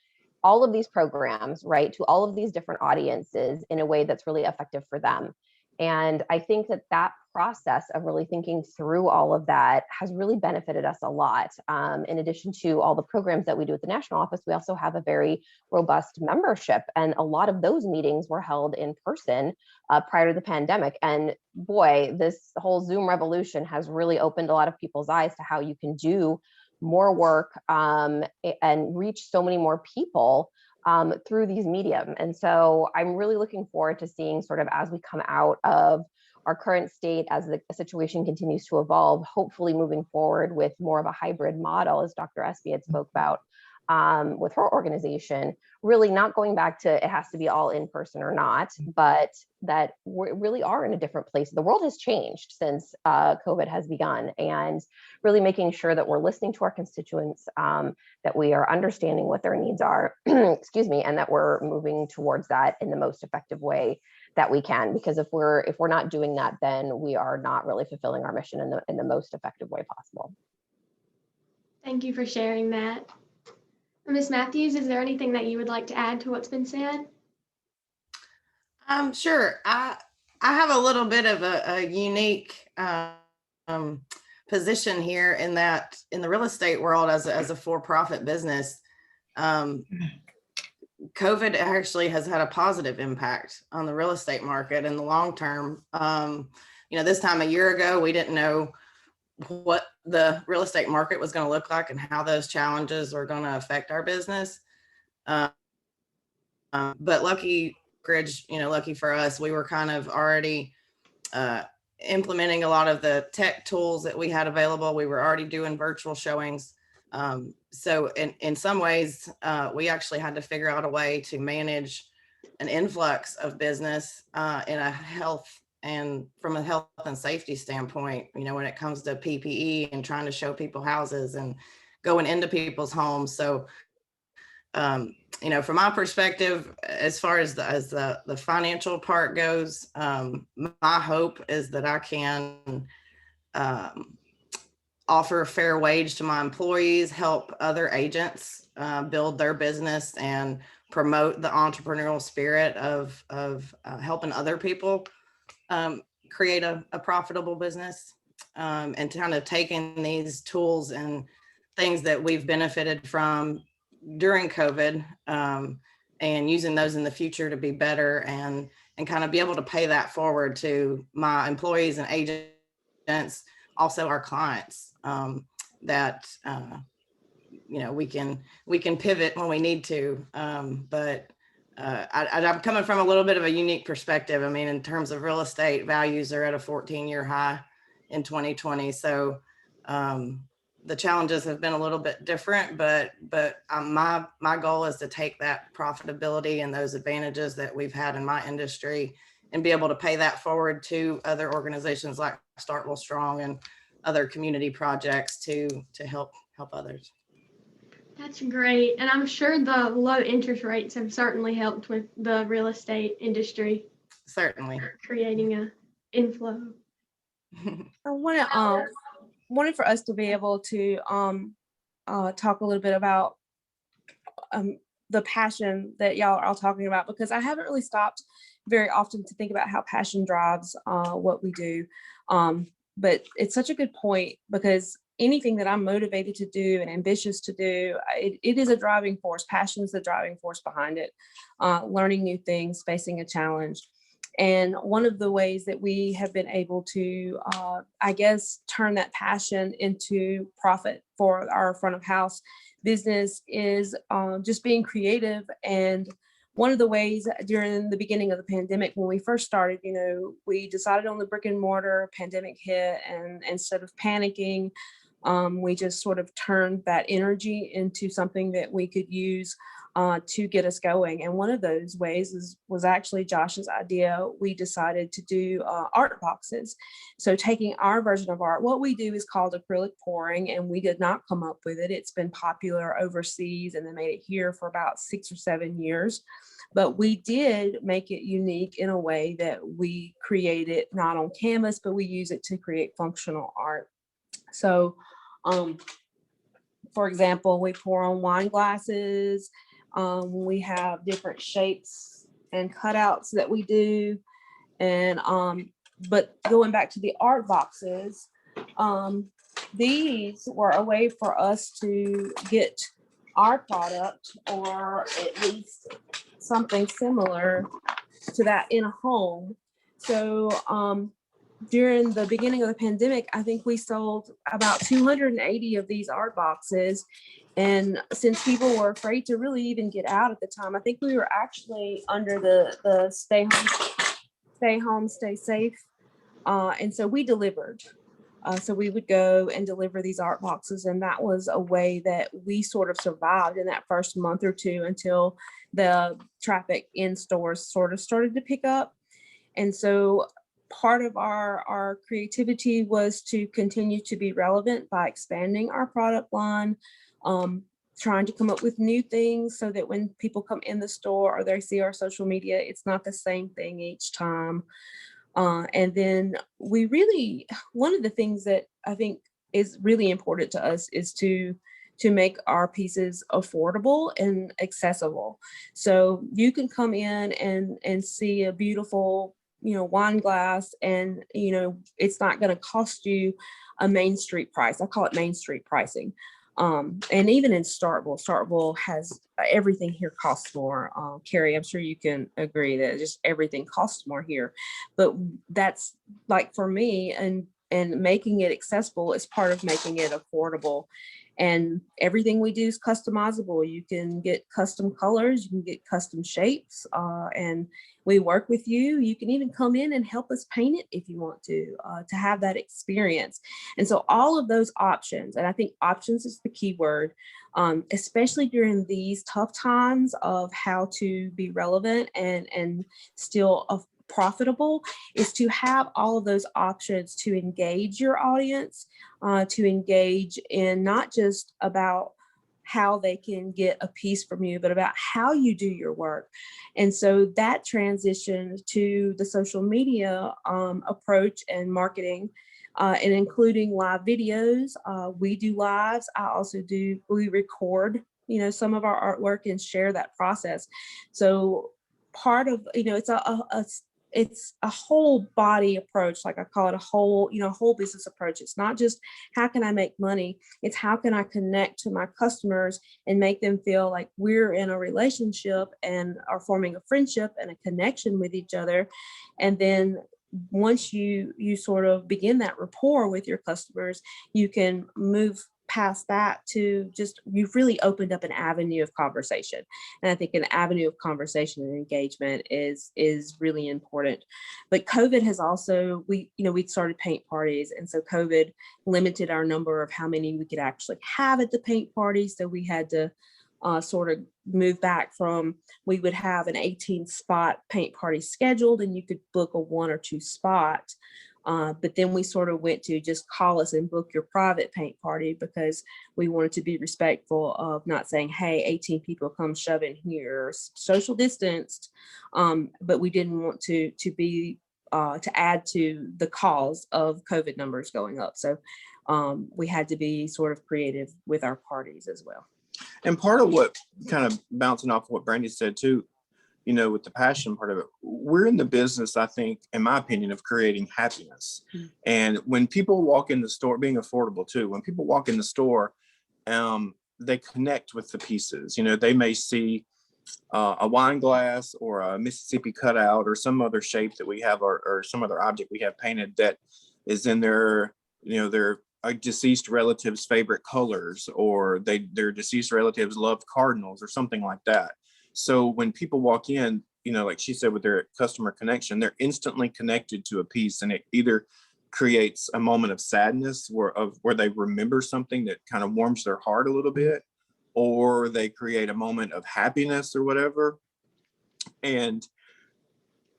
all of these programs, right, to all of these different audiences in a way that's really effective for them? And I think that process of really thinking through all of that has really benefited us a lot. In addition to all the programs that we do at the national office, we also have a very robust membership. And a lot of those meetings were held in person prior to the pandemic. And boy, this whole Zoom revolution has really opened a lot of people's eyes to how you can do more work and reach so many more people through these medium. And so I'm really looking forward to seeing sort of as we come out of our current state, as the situation continues to evolve, hopefully moving forward with more of a hybrid model, as Dr. Espy had spoke about with her organization, really not going back to it has to be all in person or not, but that we really are in a different place. The world has changed since COVID has begun, and really making sure that we're listening to our constituents, that we are understanding what their needs are, excuse me, and that we're moving towards that in the most effective way that we can. Because if we're not doing that, then we are not really fulfilling our mission in the most effective way possible. Thank you for sharing that. Ms. Matthews, is there anything that you would like to add to what's been said? Sure. I have a little bit of a unique position here in that in the real estate world as a for-profit business, COVID actually has had a positive impact on the real estate market in the long term. This time a year ago, we didn't know what the real estate market was going to look like and how those challenges are going to affect our business. But lucky for us, we were kind of already implementing a lot of the tech tools that we had available. We were already doing virtual showings. So in some ways, we actually had to figure out a way to manage an influx of business in a health and from a health and safety standpoint, you know, when it comes to PPE and trying to show people houses and going into people's homes. So, you know, from my perspective, as far as the financial part goes, my hope is that I can offer a fair wage to my employees, help other agents build their business, and promote the entrepreneurial spirit of helping other people create a profitable business, and kind of taking these tools and things that we've benefited from during COVID, and using those in the future to be better and kind of be able to pay that forward to my employees and agents, also our clients, that you know, we can pivot when we need to, but I'm coming from a little bit of a unique perspective. I mean, in terms of real estate, values are at a 14-year high in 2020. So the challenges have been a little bit different, but my goal is to take that profitability and those advantages that we've had in my industry and be able to pay that forward to other organizations like Starkville Strong and other community projects to help others. That's great. And I'm sure the low interest rates have certainly helped with the real estate industry. Certainly. Creating an inflow. I wanted for us to be able to talk a little bit about the passion that y'all are all talking about, because I haven't really stopped very often to think about how passion drives what we do. But it's such a good point, because anything that I'm motivated to do and ambitious to do, it is a driving force. Passion is the driving force behind it. Learning new things, facing a challenge. And one of the ways that we have been able to, I guess, turn that passion into profit for our front of house business is just being creative. And one of the ways during the beginning of the pandemic, when we first started, you know, we decided on the brick and mortar, pandemic hit, and instead of panicking, we just sort of turned that energy into something that we could use to get us going. And one of those ways was actually Josh's idea. We decided to do art boxes. So taking our version of art, what we do is called acrylic pouring, and we did not come up with it. It's been popular overseas, and they made it here for about 6 or 7 years. But we did make it unique in a way that we create it not on canvas, but we use it to create functional art. So, for example, we pour on wine glasses. We have different shapes and cutouts that we do. And, but going back to the art boxes, these were a way for us to get our product, or at least something similar to that, in a home. So, during the beginning of the pandemic, I think we sold about 280 of these art boxes. And since people were afraid to really even get out at the time, I think we were actually under the stay home, stay safe. And so we delivered. So we would go and deliver these art boxes. And that was a way that we sort of survived in that first month or two until the traffic in stores sort of started to pick up. And so part of our creativity was to continue to be relevant by expanding our product line, trying to come up with new things so that when people come in the store or they see our social media, it's not the same thing each time. And then we really, one of the things that I think is really important to us is to make our pieces affordable and accessible. So you can come in and see a beautiful, you know, wine glass, and, you know, it's not going to cost you a Main Street price. I call it Main Street pricing. And even in Starkville has everything here costs more. Kerri, I'm sure you can agree that just everything costs more here. But that's like, for me, and making it accessible is part of making it affordable. And everything we do is customizable. You can get custom colors, you can get custom shapes, and we work with you. You can even come in and help us paint it if you want to have that experience. And so all of those options, and I think options is the key word, especially during these tough times of how to be relevant and still profitable, is to have all of those options to engage your audience, to engage in not just about how they can get a piece from you, but about how you do your work. And so that transition to the social media approach and marketing, and including live videos. We do lives. We record, some of our artwork and share that process. So part of, it's a whole body approach, like I call it a whole business approach. It's not just how can I make money, it's how can I connect to my customers and make them feel like we're in a relationship and are forming a friendship and a connection with each other. And then once you sort of begin that rapport with your customers, you can move past that to just, you've really opened up an avenue of conversation. And I think an avenue of conversation and engagement is really important. But COVID has also, we'd started paint parties. And so COVID limited our number of how many we could actually have at the paint party. So we had to sort of move back from, we would have an 18 spot paint party scheduled and you could book a 1 or 2 spot. But then we sort of went to just call us and book your private paint party, because we wanted to be respectful of not saying, hey, 18 people come shove in here, social distanced. But we didn't want to add to the cause of COVID numbers going up. So we had to be sort of creative with our parties as well. And part of what, kind of bouncing off of what Brandi said too, with the passion part of it, we're in the business, I think, in my opinion, of creating happiness. Mm-hmm. And when people walk in the store, being affordable too, when people walk in the store, they connect with the pieces. They may see a wine glass or a Mississippi cutout or some other shape that we have, or some other object we have painted that is in their deceased relative's favorite colors, or their deceased relatives love cardinals or something like that. So when people walk in, like she said, with their customer connection, they're instantly connected to a piece, and it either creates a moment of sadness where they remember something that kind of warms their heart a little bit, or they create a moment of happiness or whatever. And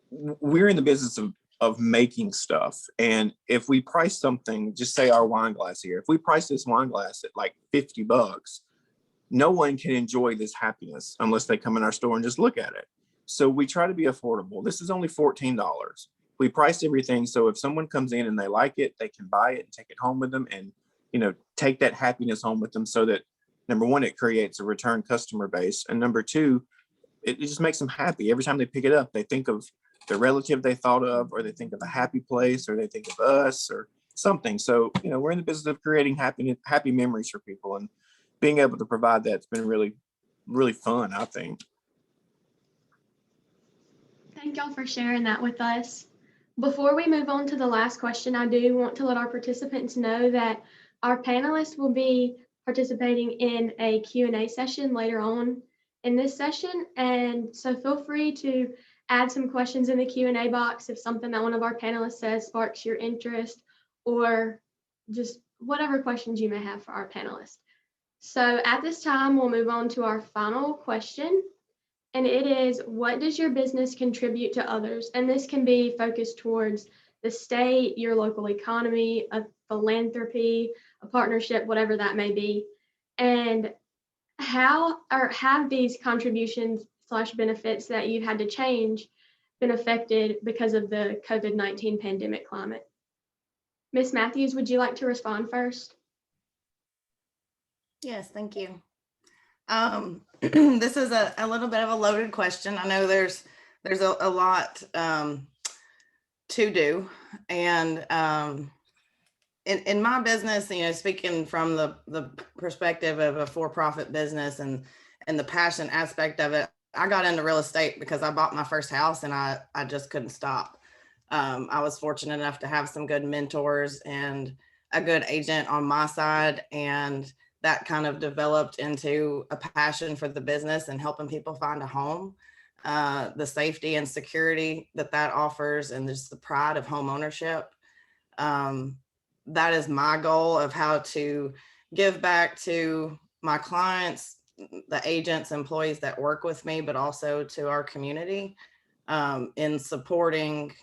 we're in the business of making stuff. And if we price something, just say our wine glass here, if we price this wine glass at like $50, no one can enjoy this happiness unless they come in our store and just look at it. So we try to be affordable. This is only $14. We priced everything so if someone comes in and they like it, they can buy it and take it home with them, and take that happiness home with them, so that number one, it creates a return customer base, and number two, it just makes them happy. Every time they pick it up, they think of the relative they thought of, or they think of a happy place, or they think of us or something. So we're in the business of creating happy memories for people, and being able to provide that's been really, really fun, I think. Thank y'all for sharing that with us. Before we move on to the last question, I do want to let our participants know that our panelists will be participating in a Q&A session later on in this session. And so feel free to add some questions in the Q&A box if something that one of our panelists says sparks your interest, or just whatever questions you may have for our panelists. So at this time, we'll move on to our final question. And it is, what does your business contribute to others? And this can be focused towards the state, your local economy, a philanthropy, a partnership, whatever that may be. And how or have these contributions / benefits that you've had to change been affected because of the COVID-19 pandemic climate? Ms. Matthews, would you like to respond first? Yes, thank you. This is a little bit of a loaded question. I know there's a lot to do, and in my business, speaking from the perspective of a for-profit business and the passion aspect of it, I got into real estate because I bought my first house and I just couldn't stop. I was fortunate enough to have some good mentors and a good agent on my side, and that kind of developed into a passion for the business and helping people find a home. The safety and security that offers, and just the pride of home ownership. That is my goal of how to give back to my clients, the agents, employees that work with me, but also to our community in supporting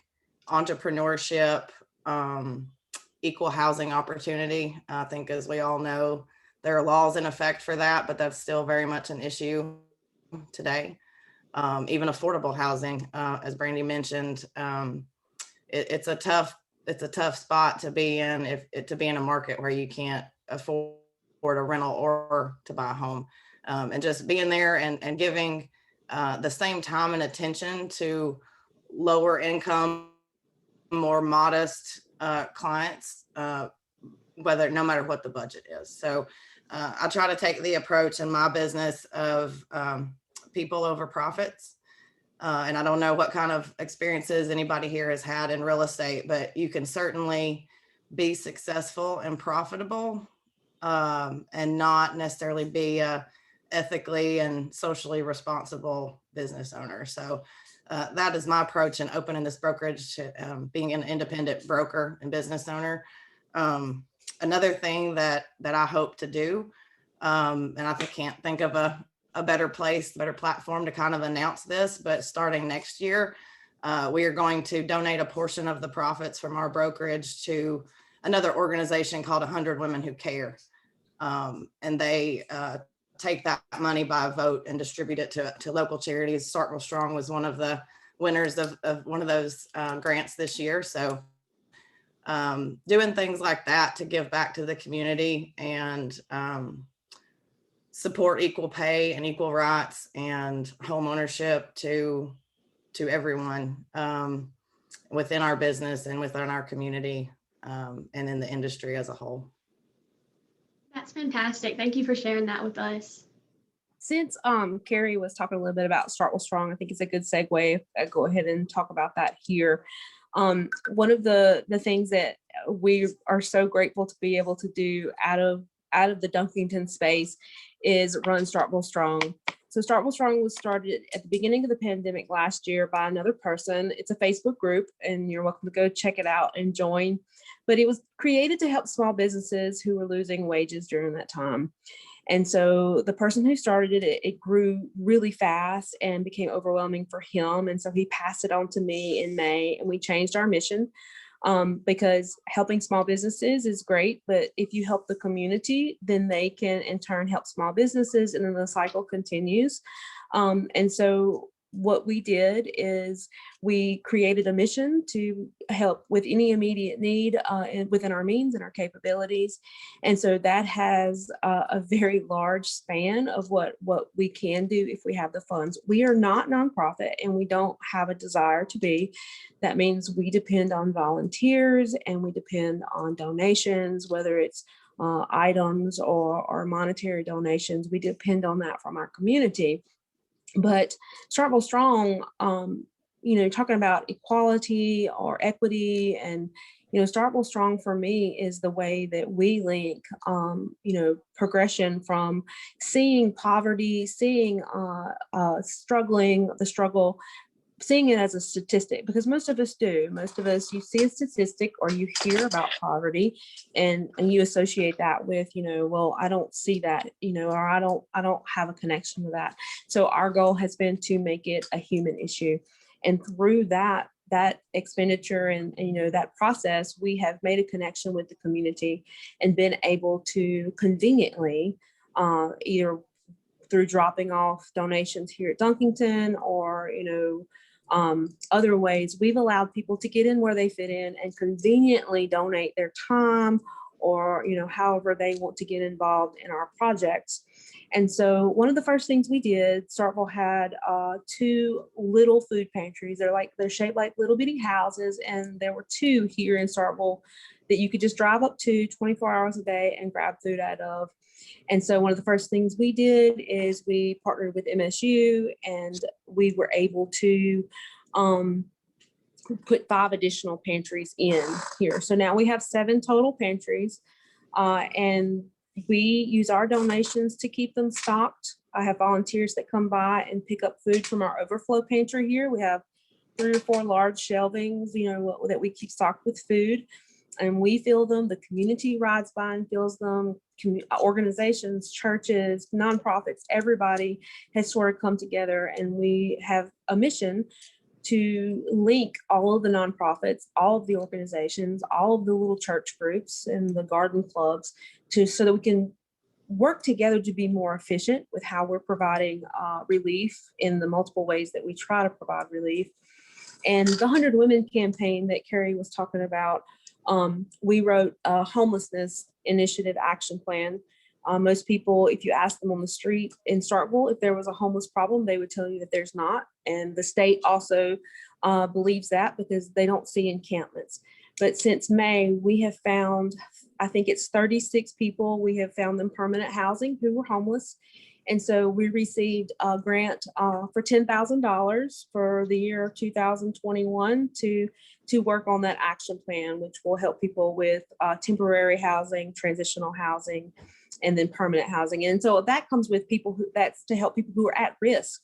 entrepreneurship, equal housing opportunity. I think, as we all know, there are laws in effect for that, but that's still very much an issue today. Even affordable housing, as Brandi mentioned, it's a tough spot to be in, to be in a market where you can't afford a rental or to buy a home. And just being there and giving the same time and attention to lower income, more modest clients, no matter what the budget is. So I try to take the approach in my business of people over profits. And I don't know what kind of experiences anybody here has had in real estate, but you can certainly be successful and profitable and not necessarily be a ethically and socially responsible business owner. So that is my approach in opening this brokerage to being an independent broker and business owner. Another thing that I hope to do, and I can't think of a better platform to kind of announce this, but starting next year, we are going to donate a portion of the profits from our brokerage to another organization called 100 Women Who Care. And they take that money by vote and distribute it to local charities. Starkville Strong was one of the winners of one of those grants this year. So doing things like that to give back to the community and support equal pay and equal rights and home ownership to everyone within our business and within our community and in the industry as a whole. That's fantastic. Thank you for sharing that with us. Since Kerri was talking a little bit about Starkville Strong, I think it's a good segue. I'll go ahead and talk about that here. One of the things that we are so grateful to be able to do out of the Dunkington space is run Starkville Strong. So Starkville Strong was started at the beginning of the pandemic last year by another person. It's a Facebook group, and you're welcome to go check it out and join. But it was created to help small businesses who were losing wages during that time. And so the person who started it grew really fast and became overwhelming for him. And so he passed it on to me in May, and we changed our mission because helping small businesses is great. But if you help the community, then they can in turn help small businesses, and then the cycle continues. And so what we did is we created a mission to help with any immediate need within our means and our capabilities. And so that has a very large span of what we can do if we have the funds. We are not nonprofit, and we don't have a desire to be. That means we depend on volunteers and we depend on donations, whether it's items or monetary donations. We depend on that from our community. But Starkville Strong, talking about equality or equity, and Starkville Strong for me is the way that we link, progression from seeing poverty, seeing the struggle, seeing it as a statistic, because most of us do. Most of us, you see a statistic or you hear about poverty and you associate that with, well, I don't see that, or I don't have a connection with that. So our goal has been to make it a human issue. And through that expenditure and that process, we have made a connection with the community and been able to conveniently either through dropping off donations here at Dunkington or, other ways, we've allowed people to get in where they fit in and conveniently donate their time or, however they want to get involved in our projects. And so one of the first things we did, Starkville had 2 little food pantries. They're shaped like little bitty houses. And there were 2 here in Starkville that you could just drive up to 24 hours a day and grab food out of. And so one of the first things we did is we partnered with MSU, and we were able to put 5 additional pantries in here. So now we have 7 total pantries, and we use our donations to keep them stocked. I have volunteers that come by and pick up food from our overflow pantry here. We have 3 or 4 large shelvings, that we keep stocked with food, and we fill them. The community rides by and fills them. Organizations, churches, nonprofits, everybody has sort of come together, and we have a mission to link all of the nonprofits, all of the organizations, all of the little church groups and the garden clubs so that we can work together to be more efficient with how we're providing relief in the multiple ways that we try to provide relief. And the 100 Women campaign that Kerri was talking about, we wrote a homelessness initiative action plan. Most people, if you ask them on the street in Starkville if there was a homeless problem, they would tell you that there's not. And the state also believes that because they don't see encampments. But since May, we have found, I think it's 36 people, we have found them permanent housing who were homeless. And so we received a grant for $10,000 for the year 2021 to work on that action plan, which will help people with temporary housing, transitional housing, and then permanent housing. And so that comes with people that's to help people who are at risk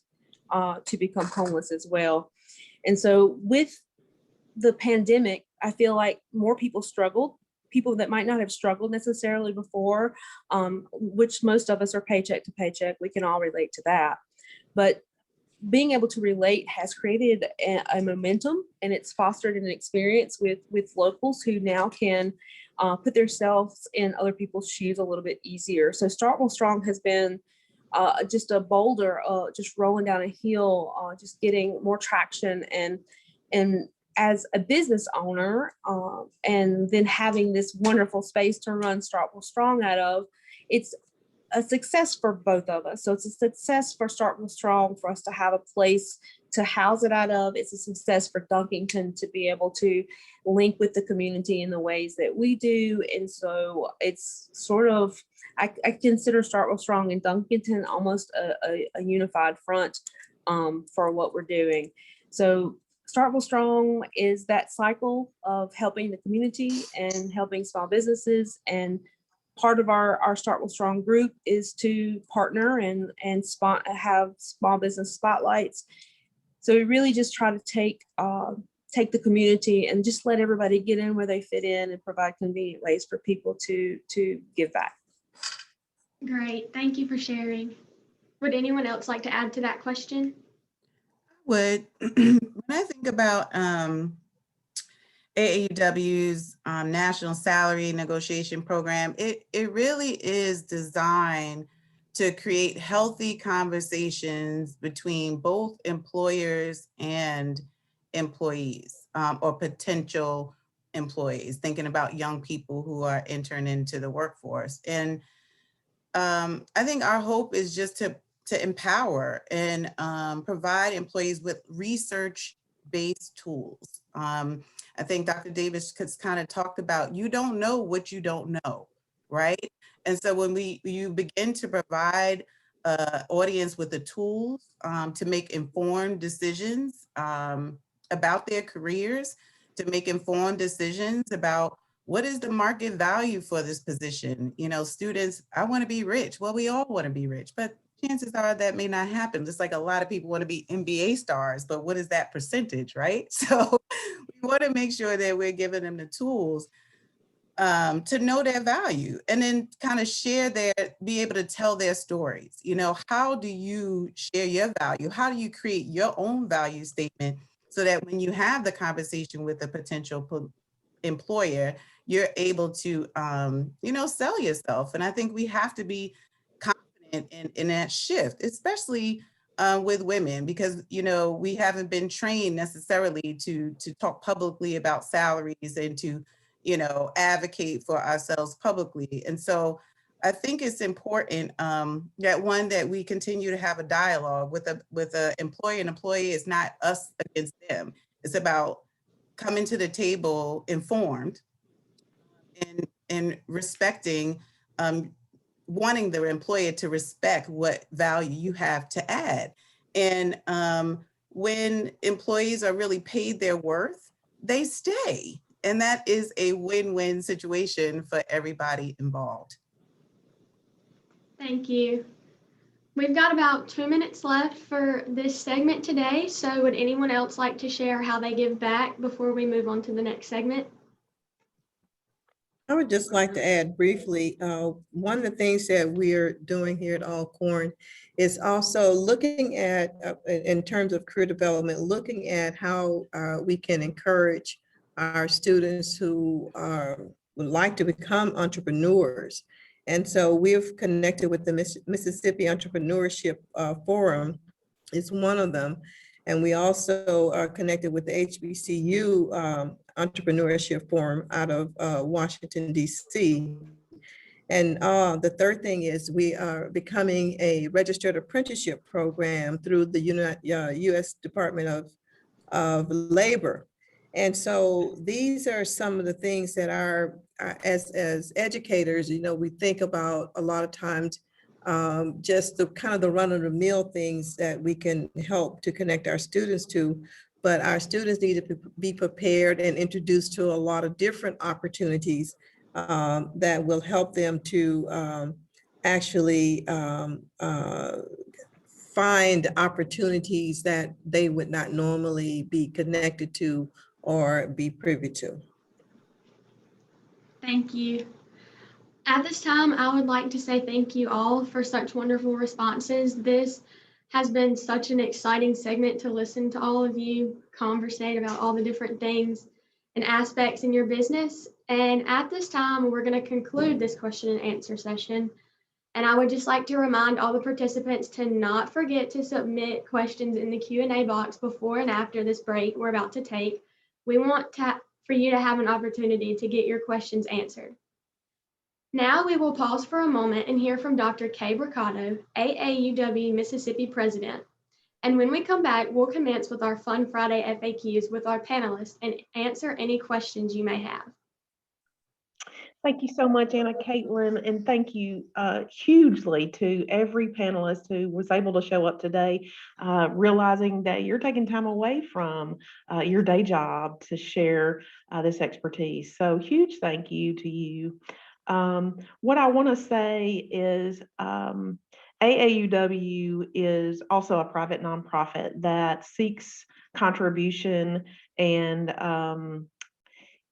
to become homeless as well. And so with the pandemic, I feel like more people struggled, people that might not have struggled necessarily before, which most of us are paycheck to paycheck. We can all relate to that. But being able to relate has created a momentum, and it's fostered an experience with locals who now can put themselves in other people's shoes a little bit easier. So Starkville Strong has been just a boulder, just rolling down a hill, just getting more traction. And as a business owner, and then having this wonderful space to run Starkville Strong out of, it's a success for both of us. So it's a success for Starkville Strong for us to have a place to house it out of. It's a success for Dunkington to be able to link with the community in the ways that we do. And so it's sort of, I consider Starkville Strong and Dunkington almost a unified front for what we're doing. So Starkville Strong is that cycle of helping the community and helping small businesses. And part of our Starkville Strong group is to partner and have small business spotlights. So we really just try to take the community and just let everybody get in where they fit in and provide convenient ways for people to give back. Great, thank you for sharing. Would anyone else like to add to that question? When I think about AAUW's National Salary Negotiation Program, it really is designed to create healthy conversations between both employers and employees or potential employees, thinking about young people who are entering into the workforce. And I think our hope is just to empower and provide employees with research-based tools. I think Dr. Davis has kind of talked about, you don't know what you don't know, right? And so when you begin to provide audience with the tools to make informed decisions about their careers, to make informed decisions about what is the market value for this position? Students, I want to be rich. Well, we all want to be rich, but chances are that may not happen. Just like a lot of people want to be NBA stars, but what is that percentage, right? So we want to make sure that we're giving them the tools to know their value and then kind of be able to tell their stories. How do you share your value? How do you create your own value statement so that when you have the conversation with a potential employer, you're able to, sell yourself. And I think we have to be confident in that shift, especially with women, because, we haven't been trained necessarily to talk publicly about salaries and to, advocate for ourselves publicly. And so I think it's important that we continue to have a dialogue with a employer and employee. Is not us against them. It's about coming to the table informed and respecting, wanting the employer to respect what value you have to add. And when employees are really paid their worth, they stay. And that is a win-win situation for everybody involved. Thank you. We've got about 2 minutes left for this segment today. So would anyone else like to share how they give back before we move on to the next segment? I would just like to add briefly, one of the things that we're doing here at Alcorn is also looking at, in terms of career development, looking at how we can encourage our students who would like to become entrepreneurs. And so we've connected with the Mississippi Entrepreneurship Forum. It's one of them. And we also are connected with the HBCU Entrepreneurship Forum out of Washington, DC. And the third thing is we are becoming a registered apprenticeship program through the U.S. Department of Labor. And so these are some of the things that are, as educators, you know, we think about a lot of times, just the kind of the run-of-the-mill things that we can help to connect our students to, but our students need to be prepared and introduced to a lot of different opportunities that will help them to actually find opportunities that they would not normally be connected to or be privy to. Thank you. At this time, I would like to say thank you all for such wonderful responses. This has been such an exciting segment to listen to all of you conversate about all the different things and aspects in your business. And at this time, we're going to conclude this question and answer session. And I would just like to remind all the participants to not forget to submit questions in the Q&A box before and after this break we're about to take. We want for you to have an opportunity to get your questions answered. Now we will pause for a moment and hear from Dr. Kay Bricado, AAUW Mississippi President. And when we come back, we'll commence with our Fun Friday FAQs with our panelists and answer any questions you may have. Thank you so much, Anna Kaitlyn, and thank you hugely to every panelist who was able to show up today, realizing that you're taking time away from your day job to share this expertise. So huge thank you to you. What I want to say is AAUW is also a private nonprofit that seeks contribution, and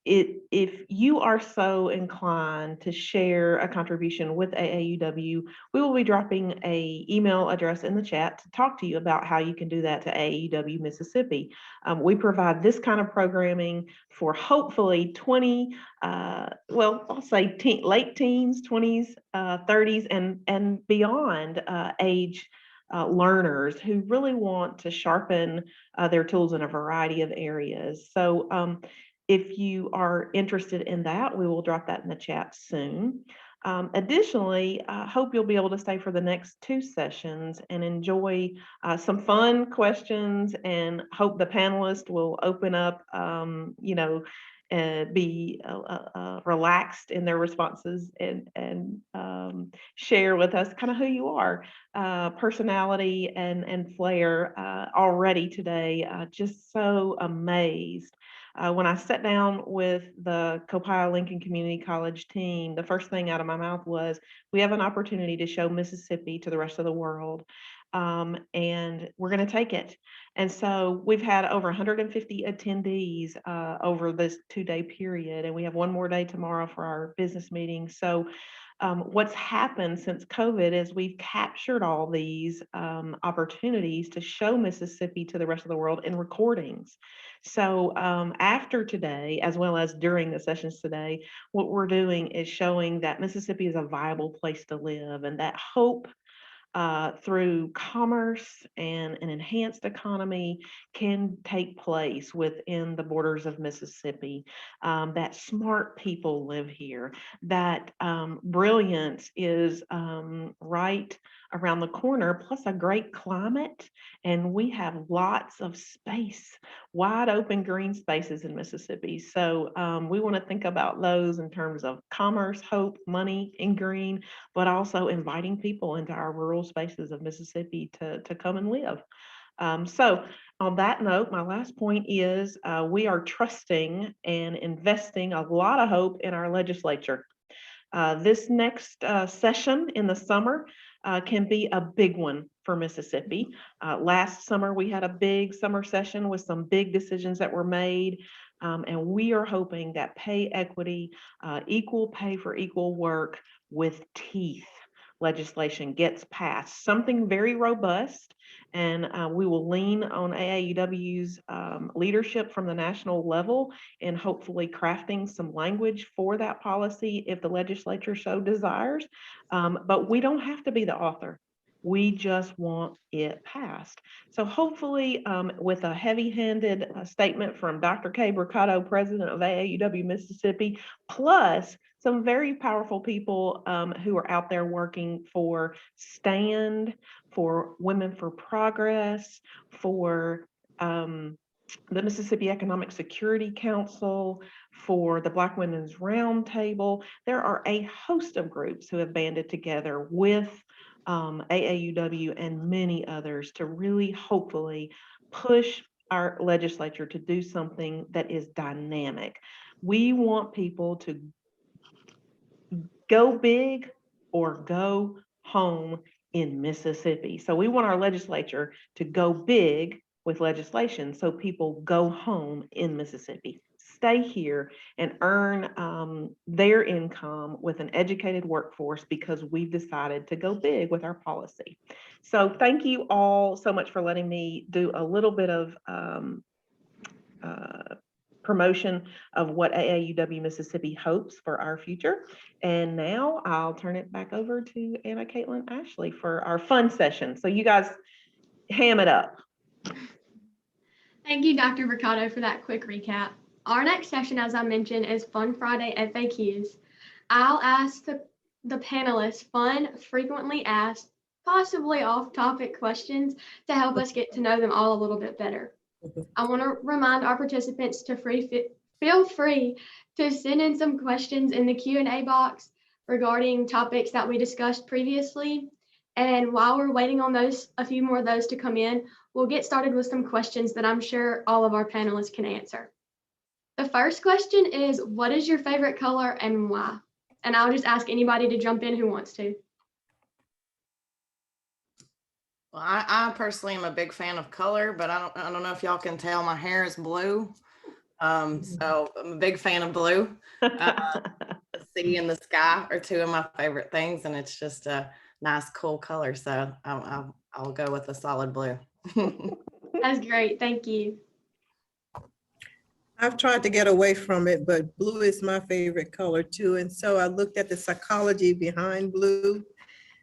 if you are so inclined to share a contribution with AAUW, we will be dropping an email address in the chat to talk to you about how you can do that to AAUW Mississippi. We provide this kind of programming for hopefully 20, well, I'll say late teens, 20s, 30s, and beyond age learners who really want to sharpen their tools in a variety of areas. So if you are interested in that, we will drop that in the chat soon. Additionally, I hope you'll be able to stay for the next 2 sessions and enjoy some fun questions, and hope the panelists will open up, be relaxed in their responses and share with us kind of who you are, personality and flair. Already today, just so amazed. When I sat down with the Copiah Lincoln Community College team, the first thing out of my mouth was, we have an opportunity to show Mississippi to the rest of the world, and we're going to take it. And so we've had over 150 attendees over this 2-day period, and we have one more day tomorrow for our business meeting. So what's happened since COVID is we've captured all these opportunities to show Mississippi to the rest of the world in recordings. So after today, as well as during the sessions today, what we're doing is showing that Mississippi is a viable place to live, and that hope through commerce and an enhanced economy can take place within the borders of Mississippi, that smart people live here, that brilliance is right around the corner, plus a great climate, and we have lots of space, wide open green spaces in Mississippi. So we want to think about those in terms of commerce, hope, money, and green, but also inviting people into our rural spaces of Mississippi to come and live. So on that note, my last point is we are trusting and investing a lot of hope in our legislature. This next session in the summer can be a big one for Mississippi. Last summer, we had a big summer session with some big decisions that were made. And we are hoping that pay equity, equal pay for equal work with teeth legislation gets passed, something very robust. And we will lean on AAUW's leadership from the national level and hopefully crafting some language for that policy if the legislature so desires. But we don't have to be the author. We just want it passed. So hopefully with a heavy-handed statement from Dr. K. Bricado, president of AAUW Mississippi, plus some very powerful people who are out there working for STAND, for Women for Progress, for the Mississippi Economic Security Council, for the Black Women's Roundtable. There are a host of groups who have banded together with AAUW and many others to really hopefully push our legislature to do something that is dynamic. We want people to go big or go home in Mississippi. So we want our legislature to go big with legislation so people go home in Mississippi, stay here and earn their income with an educated workforce because we've decided to go big with our policy. So thank you all so much for letting me do a little bit of promotion of what AAUW Mississippi hopes for our future. And now I'll turn it back over to Anna Kaitlyn Ashley for our fun session. So you guys ham it up. Thank you, Dr. Bricado, for that quick recap. Our next session, as I mentioned, is Fun Friday FAQs. I'll ask the panelists fun, frequently asked, possibly off-topic questions to help us get to know them all a little bit better. I want to remind our participants to feel free to send in some questions in the Q&A box regarding topics that we discussed previously. And while we're waiting on those, a few more of those to come in, we'll get started with some questions that I'm sure all of our panelists can answer. The first question is, what is your favorite color and why? And I'll just ask anybody to jump in who wants to. Well, I personally am a big fan of color, but I don't know if y'all can tell my hair is blue. So I'm a big fan of blue. The sea and the sky are two of my favorite things, and it's just a nice, cool color. So I'll go with a solid blue. That's great. Thank you. I've tried to get away from it, but blue is my favorite color too. And so I looked at the psychology behind blue.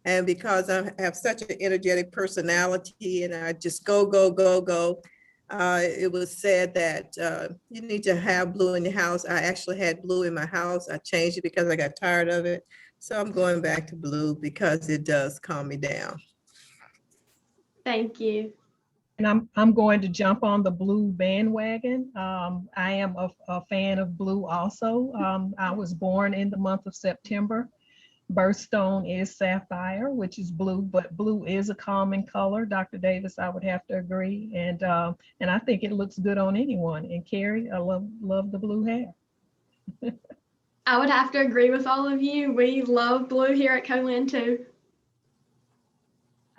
And because I have such an energetic personality and I just go, it was said that you need to have blue in your house. I actually had blue in my house. I changed it because I got tired of it. So I'm going back to blue because it does calm me down. Thank you. And I'm going to jump on the blue bandwagon. I am a fan of blue also. I was born in the month of September. Birthstone is sapphire, which is blue, but blue is a calming color. Dr. Davis, I would have to agree. And I think it looks good on anyone. And Kerri, I love the blue hair. I would have to agree with all of you. We love blue here at CoLin too.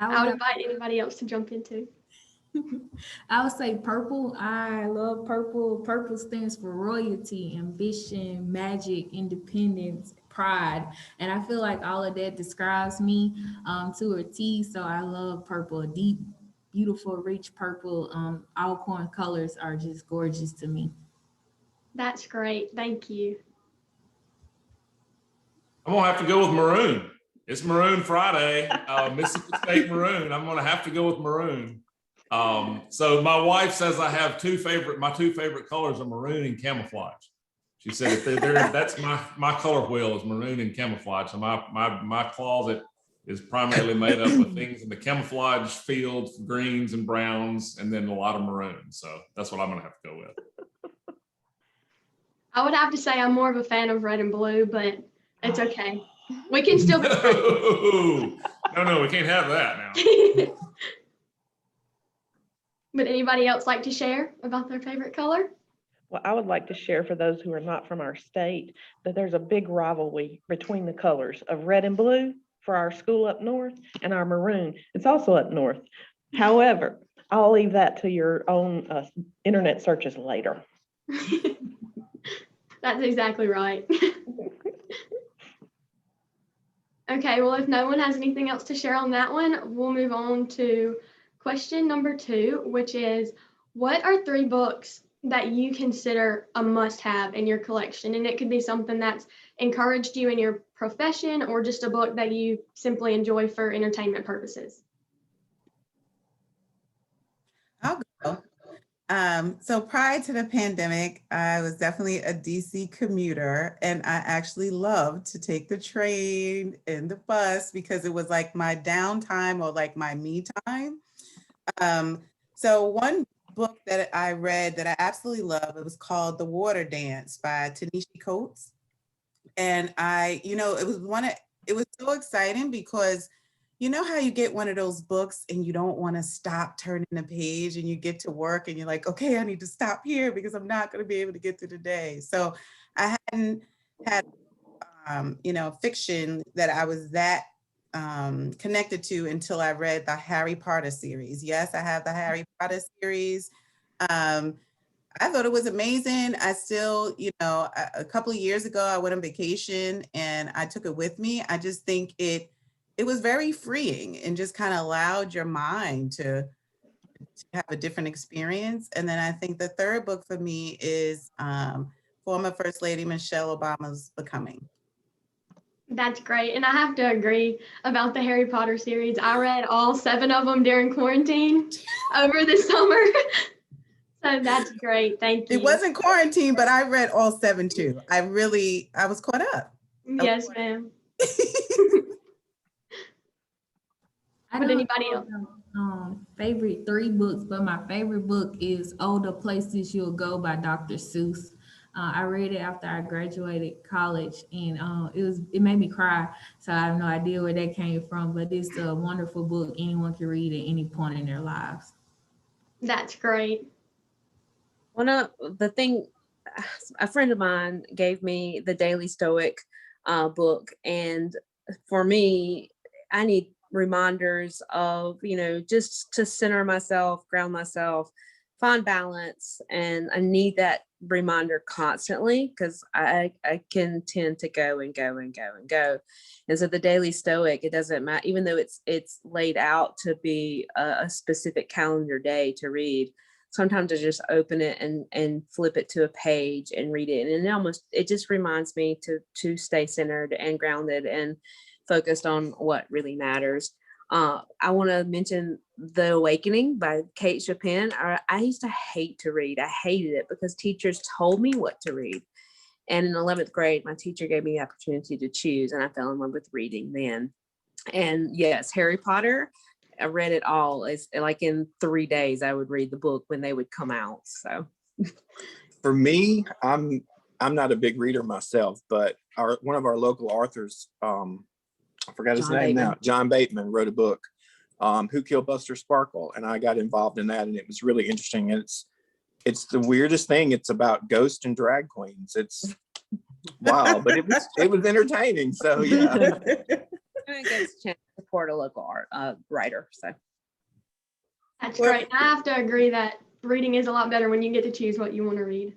I would invite anybody else to jump in too. I would say purple. I love purple. Purple stands for royalty, ambition, magic, independence, pride. And I feel like all of that describes me to a T. So I love purple, deep, beautiful, rich purple. Alcorn colors are just gorgeous to me. That's great. Thank you. I'm gonna have to go with maroon. It's Maroon Friday, Mississippi State maroon. I'm gonna have to go with maroon. So my wife says I have my two favorite colors are maroon and camouflage. She said if that's my color wheel is maroon and camouflage. So my closet is primarily made up of things in the camouflage fields, greens and browns, and then a lot of maroon. So that's what I'm gonna have to go with. I would have to say I'm more of a fan of red and blue, but it's okay. We can still be friends. No, we can't have that now. Would anybody else like to share about their favorite color? Well, I would like to share for those who are not from our state that there's a big rivalry between the colors of red and blue for our school up north and our maroon. It's also up north. However, I'll leave that to your own internet searches later. That's exactly right. Okay, well, if no one has anything else to share on that one, we'll move on to question number 2, which is, what are 3 books that you consider a must-have in your collection? And it could be something that's encouraged you in your profession or just a book that you simply enjoy for entertainment purposes. I'll go. So prior to the pandemic, I was definitely a DC commuter, and I actually loved to take the train and the bus because it was like my downtime or like my me time. So one book that I read that I absolutely love, it was called The Water Dance by Ta-Nehisi Coates. And it was so exciting because you know how you get one of those books and you don't want to stop turning the page, and you get to work and you're like, okay, I need to stop here because I'm not going to be able to get through the day. So I hadn't had, fiction that I was that connected to until I read the Harry Potter series. Yes, I have the Harry Potter series. I thought it was amazing. I still, a couple of years ago, I went on vacation and I took it with me. I just think it was very freeing and just kind of allowed your mind to have a different experience. And then I think the third book for me is former First Lady Michelle Obama's Becoming. That's great. And I have to agree about the Harry Potter series. I read all 7 of them during quarantine over the summer. So that's great. Thank you. It wasn't quarantine, but I read all 7 too. I was caught up. Yes, ma'am. Would anybody else? Favorite 3 books, but my favorite book is Oh, the Places You'll Go by Dr. Seuss. I read it after I graduated college, and it made me cry. So I have no idea where that came from, but it's a wonderful book anyone can read at any point in their lives. That's great. One of the thing, a friend of mine gave me the Daily Stoic book, and for me, I need reminders of, just to center myself, ground myself, find balance, and I need that reminder constantly because I can tend to go and go and go and go. And so the Daily Stoic, it doesn't matter, even though it's laid out to be a specific calendar day to read. Sometimes I just open it and flip it to a page and read it, and it just reminds me to stay centered and grounded and focused on what really matters. I want to mention The Awakening by Kate Chopin. I used to hate to read. I hated it because teachers told me what to read. And in 11th grade, my teacher gave me the opportunity to choose, and I fell in love with reading then. And yes, Harry Potter, I read it all. It's like in 3 days, I would read the book when they would come out. So for me, I'm not a big reader myself, but one of our local authors, I forgot his name now. John Bateman wrote a book, Who Killed Buster Sparkle, and I got involved in that, and it was really interesting. And it's the weirdest thing. It's about ghosts and drag queens. It's wow, but it was entertaining. So yeah, it gets a chance to support a local writer. So that's great. I have to agree that reading is a lot better when you get to choose what you want to read.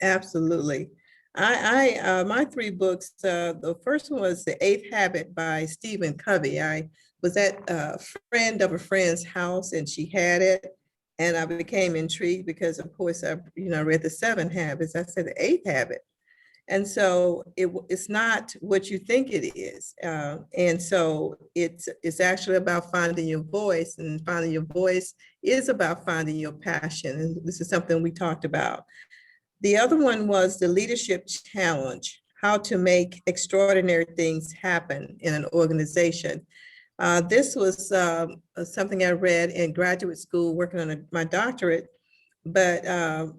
Absolutely. My 3 books, the first one was The 8th Habit by Stephen Covey. I was at a friend of a friend's house and she had it, and I became intrigued because of course I read the 7 habits. I said the 8th habit. And so it's not what you think it is. And so it's actually about finding your voice, and finding your voice is about finding your passion. And this is something we talked about. The other one was The Leadership Challenge, How to Make Extraordinary Things Happen in an Organization. This was something I read in graduate school working on my doctorate, but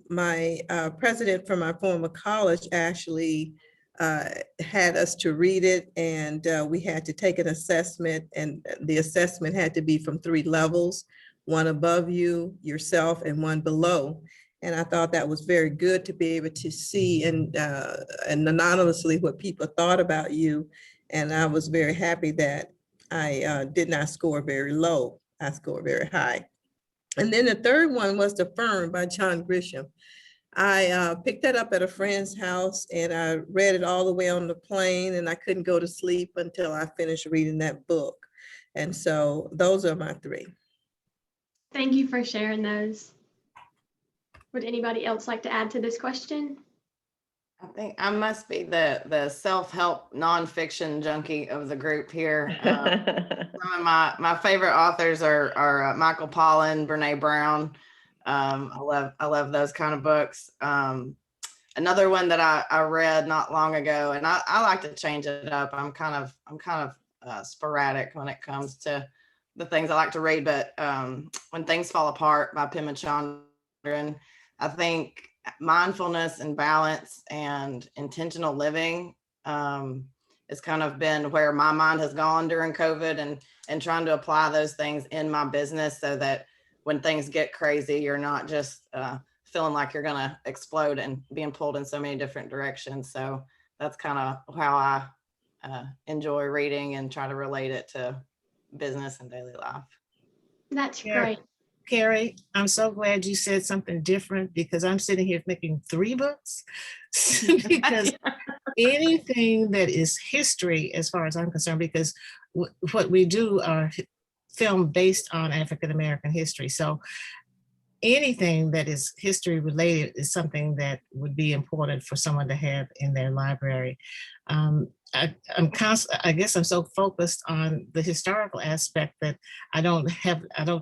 my president from my former college actually had us to read it, and we had to take an assessment, and the assessment had to be from 3 levels. one above you, yourself, and one below. And I thought that was very good to be able to see and anonymously what people thought about you. And I was very happy that I did not score very low. I scored very high. And then the third one was The Firm by John Grisham. I picked that up at a friend's house and I read it all the way on the plane, and I couldn't go to sleep until I finished reading that book. And so those are my three. Thank you for sharing those. Would anybody else like to add to this question? I think I must be the self-help nonfiction junkie of the group here. Some of my favorite authors are Michael Pollan, Brene Brown. I love those kind of books. Another one that I read not long ago, and I like to change it up. I'm kind of sporadic when it comes to the things I like to read. But When Things Fall Apart by Pema Chandran, I think mindfulness and balance and intentional living has kind of been where my mind has gone during COVID, and trying to apply those things in my business so that when things get crazy, you're not just feeling like you're going to explode and being pulled in so many different directions. So that's kind of how I enjoy reading and try to relate it to business and daily life. That's great. Kerri, I'm so glad you said something different, because I'm sitting here thinking 3 books. Because anything that is history, as far as I'm concerned, because what we do are film based on African American history. So anything that is history related is something that would be important for someone to have in their library. I guess I'm so focused on the historical aspect that I don't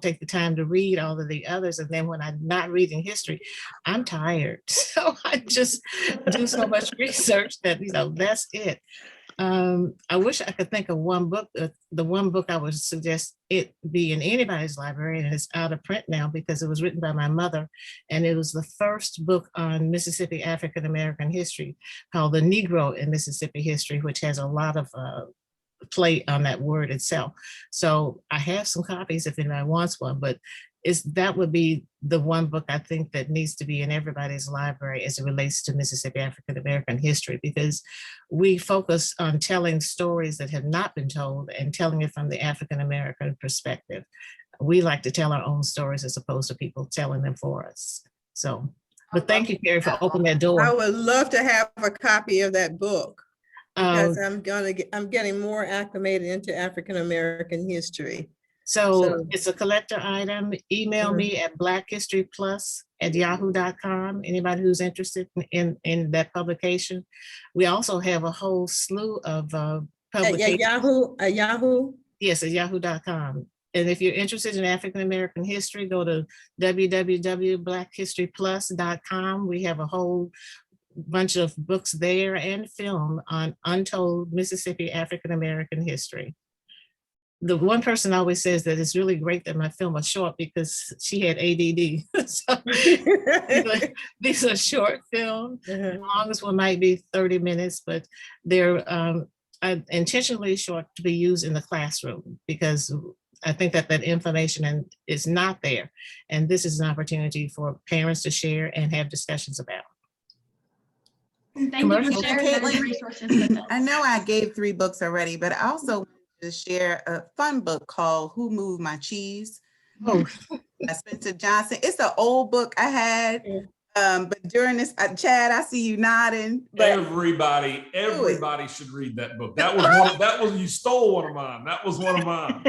take the time to read all of the others. And then when I'm not reading history, I'm tired. So I just do so much research that, that's it. I wish I could think of one book. The one book I would suggest it be in anybody's library, and it's out of print now because it was written by my mother, and it was the first book on Mississippi African American history, called The Negro in Mississippi History, which has a lot of play on that word itself. So I have some copies if anybody wants one, but that would be the one book I think that needs to be in everybody's library as it relates to Mississippi African American history, because we focus on telling stories that have not been told and telling it from the African American perspective. We like to tell our own stories as opposed to people telling them for us. So, but thank you, Kerri, for opening that door. I would love to have a copy of that book, because I'm getting more acclimated into African American history. So it's a collector item. Email me at blackhistoryplus@yahoo.com. Anybody who's interested in that publication. We also have a whole slew of publications. At Yahoo? Yes, at yahoo.com. And if you're interested in African American history, go to www.blackhistoryplus.com. We have a whole bunch of books there and film on untold Mississippi African American history. The one person always says that it's really great that my film was short because she had ADD. So these are short films. The longest one might be 30 minutes, but they're intentionally short to be used in the classroom, because I think that information is not there. And this is an opportunity for parents to share and have discussions about. Thank you for sharing those resources with us. I know I gave 3 books already, but I also to share a fun book called Who Moved My Cheese? Oh, Spencer Johnson. It's an old book I had, but during this, Chad, I see you nodding. But everybody should read that book. That was you stole one of mine. That was one of mine.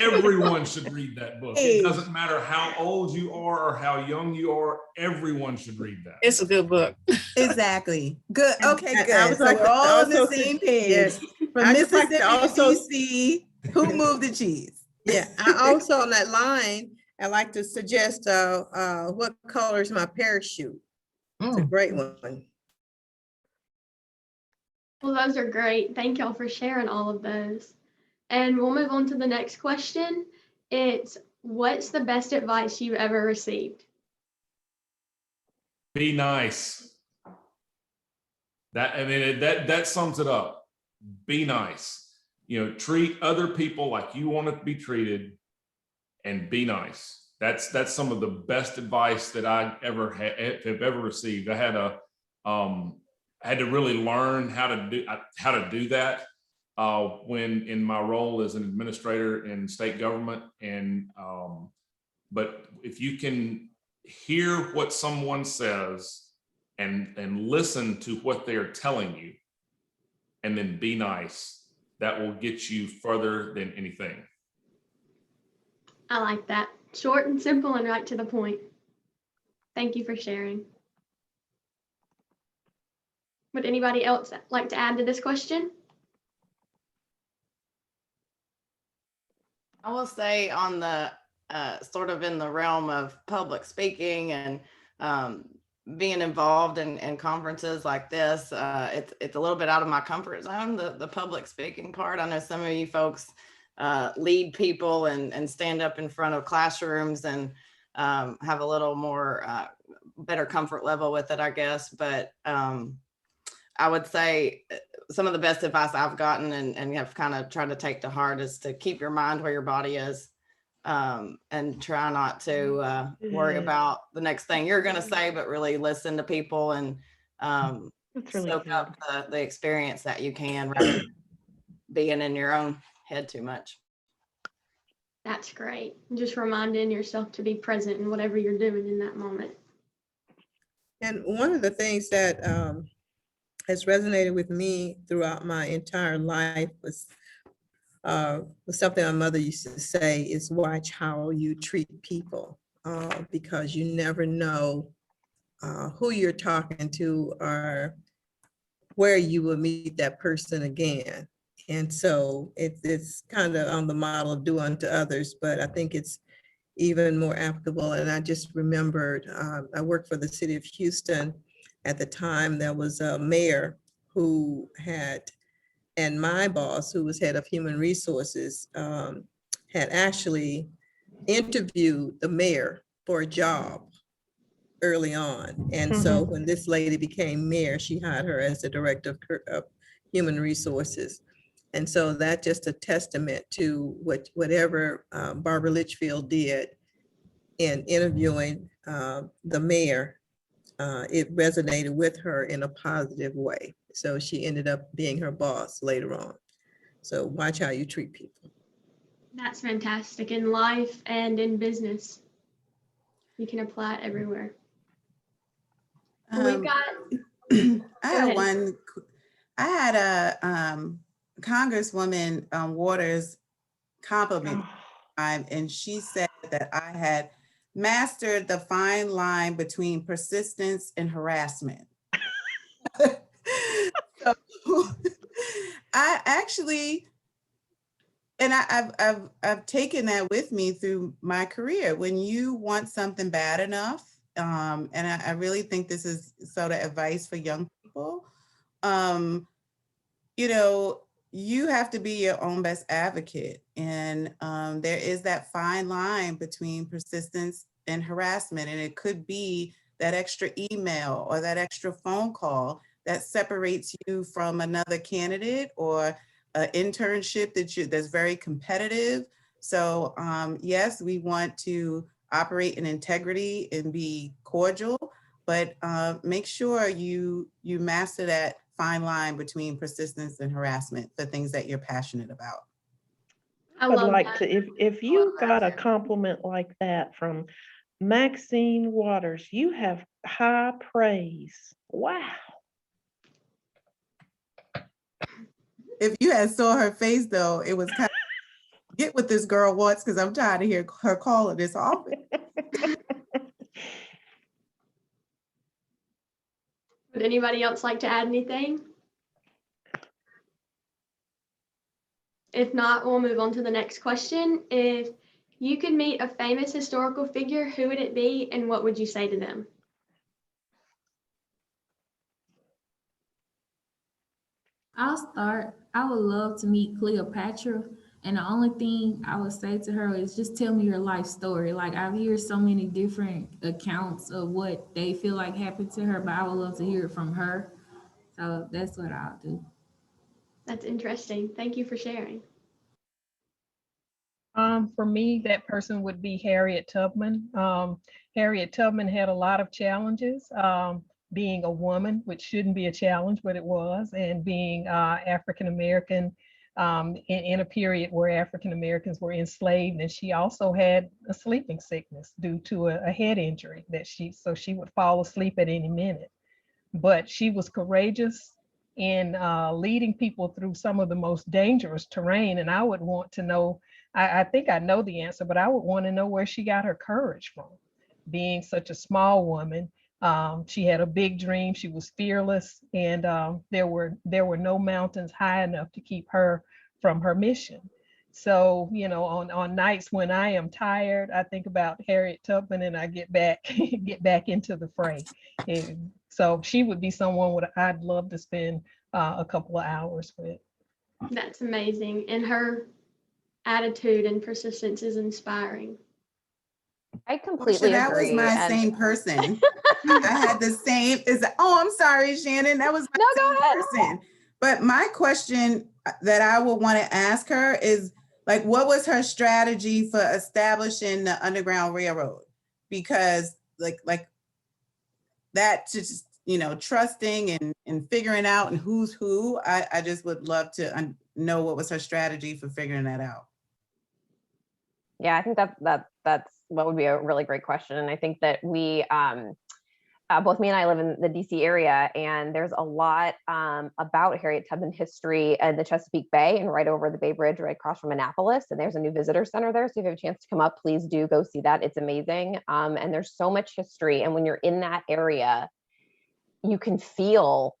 Everyone should read that book. It doesn't matter how old you are or how young you are. Everyone should read that. It's a good book. Exactly. Good. Okay, good. I was So like we're all on the also same page. Yes. From Mississippi to DC, who moved the cheese? Yeah, I also on that line, I like to suggest what color is my parachute? It's a great one. Well, those are great. Thank y'all for sharing all of those. And we'll move on to the next question. It's, what's the best advice you've ever received? Be nice. That sums it up. Be nice. Treat other people like you want to be treated, and be nice. That's some of the best advice that I have ever received. I had to really learn how to do that when in my role as an administrator in state government. And but if you can hear what someone says and listen to what they're telling you, and then be nice, that will get you further than anything. I like that. Short and simple and right to the point. Thank you for sharing. Would anybody else like to add to this question? I will say on the sort of in the realm of public speaking and being involved in conferences like this, it's a little bit out of my comfort zone, the public speaking part. I know some of you folks lead people and stand up in front of classrooms and have a little more better comfort level with it, I guess. But I would say some of the best advice I've gotten and have kind of tried to take to heart is to keep your mind where your body is, and try not to worry about the next thing you're going to say, but really listen to people and really soak up the experience that you can, rather than being in your own head too much. That's great. Just reminding yourself to be present in whatever you're doing in that moment. And one of the things that has resonated with me throughout my entire life was something my mother used to say is watch how you treat people, because you never know who you're talking to or where you will meet that person again. And so it's kind of on the model of do unto others, but I think it's even more applicable. And I just remembered, I worked for the city of Houston at the time. There was a mayor who had, and my boss, who was head of human resources, had actually interviewed the mayor for a job early on. And so when this lady became mayor, she hired her as the director of human resources. And so that's just a testament to whatever Barbara Litchfield did in interviewing the mayor, it resonated with her in a positive way. So she ended up being her boss later on. So watch how you treat people. That's fantastic in life and in business. You can apply it everywhere. We've got. I had a Congresswoman Waters compliment, and she said that I had mastered the fine line between persistence and harassment. So I actually, and I've taken that with me through my career. When you want something bad enough, and I really think this is sort of advice for young people, you know, you have to be your own best advocate. And there is that fine line between persistence and harassment. And it could be that extra email or that extra phone call that separates you from another candidate or an internship that's very competitive. So yes, we want to operate in integrity and be cordial, but make sure you master that fine line between persistence and harassment for things that you're passionate about. I would like to, if you got a compliment like that from Maxine Waters, you have high praise. Wow. If you had saw her face though, it was kind of, get what this girl wants, because I'm tired of hearing her call in this office. Would anybody else like to add anything? If not, we'll move on to the next question. If you could meet a famous historical figure, who would it be and what would you say to them? I'll start. I would love to meet Cleopatra. And the only thing I would say to her is just tell me your life story. Like I've heard so many different accounts of what they feel like happened to her, but I would love to hear it from her. So that's what I'll do. That's interesting. Thank you for sharing. for me, that person would be Harriet Tubman. Harriet Tubman had a lot of challenges, being a woman, which shouldn't be a challenge, but it was, and being African-American in a period where African-Americans were enslaved. And she also had a sleeping sickness due to a head injury so she would fall asleep at any minute. But she was courageous in leading people through some of the most dangerous terrain. And I would want to know, I think I know the answer, but I would want to know where she got her courage from. Being such a small woman, she had a big dream. She was fearless, and there were no mountains high enough to keep her from her mission. So, you know, on nights when I am tired, I think about Harriet Tubman and I get back into the fray. And so she would be someone I'd love to spend a couple of hours with. That's amazing. And her attitude and persistence is inspiring. I completely that agree. was my same person. I had the same. I'm sorry, Shannon. That was my same person. But my question that I would want to ask her is, like, what was her strategy for establishing the Underground Railroad? Because like that, just, you know, trusting and figuring out and who's who. I just would love to know what was her strategy for figuring that out. Yeah, I think that's what would be a really great question. And I think that we, both me and I live in the DC area, and there's a lot about Harriet Tubman history in the Chesapeake Bay and right over the Bay Bridge, right across from Annapolis. And there's a new visitor center there. So if you have a chance to come up, please do go see that. It's amazing. And there's so much history. And when you're in that area, you can feel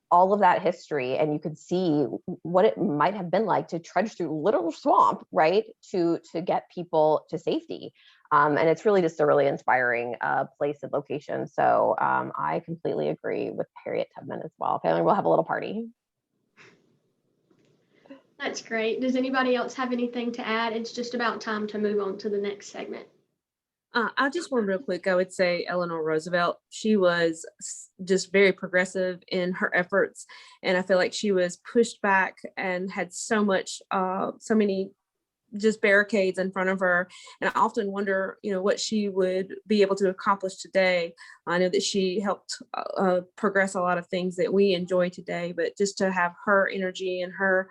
all of that history, and you could see what it might have been like to trudge through literal swamp, right, to get people to safety. And it's really just a really inspiring place and location. So I completely agree with Harriet Tubman as well. Family will have a little party. That's great. Does anybody else have anything to add? It's just about time to move on to the next segment. I just want real quick, I would say Eleanor Roosevelt, she was just very progressive in her efforts. And I feel like she was pushed back and had so many just barricades in front of her. And I often wonder, you know, what she would be able to accomplish today. I know that she helped progress a lot of things that we enjoy today, but just to have her energy and her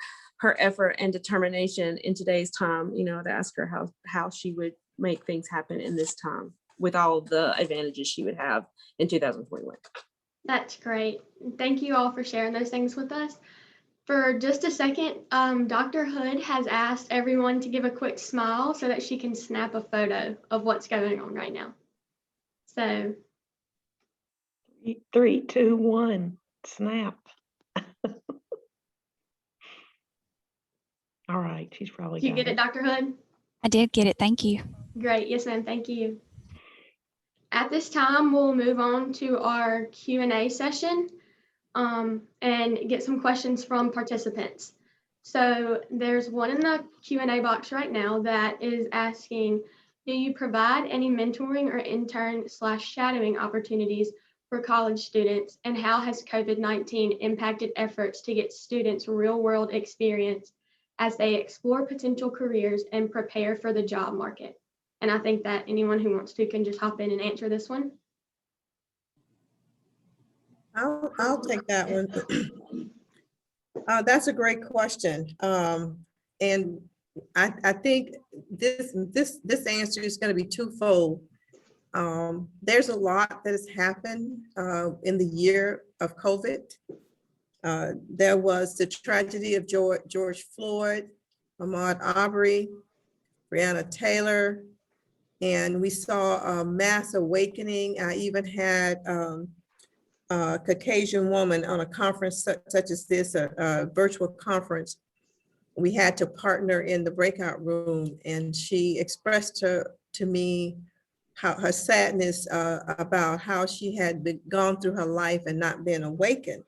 effort and determination in today's time, you know, to ask her how she would make things happen in this time with all the advantages she would have in 2021. That's great. Thank you all for sharing those things with us. For just a second, Dr. Hood has asked everyone to give a quick smile so that she can snap a photo of what's going on right now. So 3, 2, 1, snap. All right, she's probably Did you get it, Dr. Hood? I did get it. Thank you. Great. Yes, ma'am. Thank you. At this time, we'll move on to our Q&A session and get some questions from participants. So there's one in the Q&A box right now that is asking, do you provide any mentoring or intern/shadowing opportunities for college students? And how has COVID-19 impacted efforts to get students real-world experience as they explore potential careers and prepare for the job market? And I think that anyone who wants to can just hop in and answer this one. I'll take that one. That's a great question. And I think this answer is going to be twofold. There's a lot that has happened in the year of COVID. There was the tragedy of George Floyd, Ahmaud Arbery, Breonna Taylor, and we saw a mass awakening. I even had a Caucasian woman on a conference such as this, a virtual conference. We had to partner in the breakout room, and she expressed to me her sadness about how she had gone through her life and not been awakened.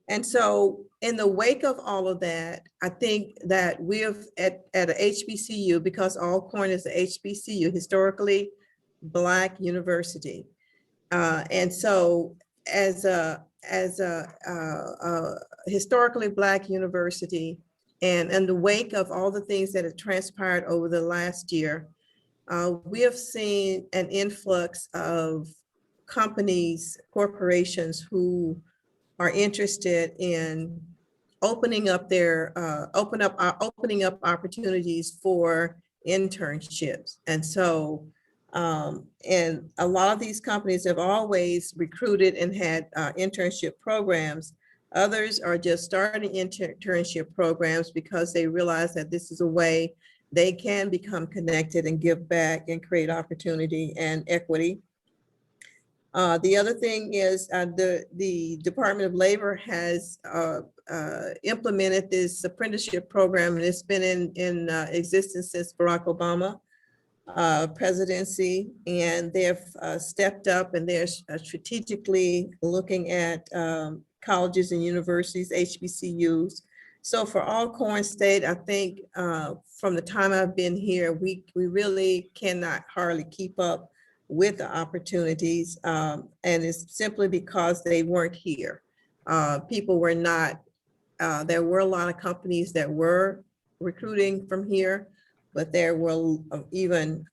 And so in the wake of all of that, I think that we've at a HBCU, because Alcorn is a HBCU, historically Black university. And so as a historically Black university, And in the wake of all the things that have transpired over the last year, we have seen an influx of companies, corporations who are interested in opening up opportunities for internships. And so, and a lot of these companies have always recruited and had internship programs. Others are just starting internship programs because they realize that this is a way they can become connected and give back and create opportunity and equity. The other thing is the Department of Labor has implemented this apprenticeship program, and it's been in existence since Barack Obama presidency, and they've stepped up and they're strategically looking at colleges and universities, HBCUs. So for Alcorn State, I think from the time I've been here, we really cannot hardly keep up with the opportunities, and it's simply because they weren't here. People were not, there were a lot of companies that were recruiting from here, but there were even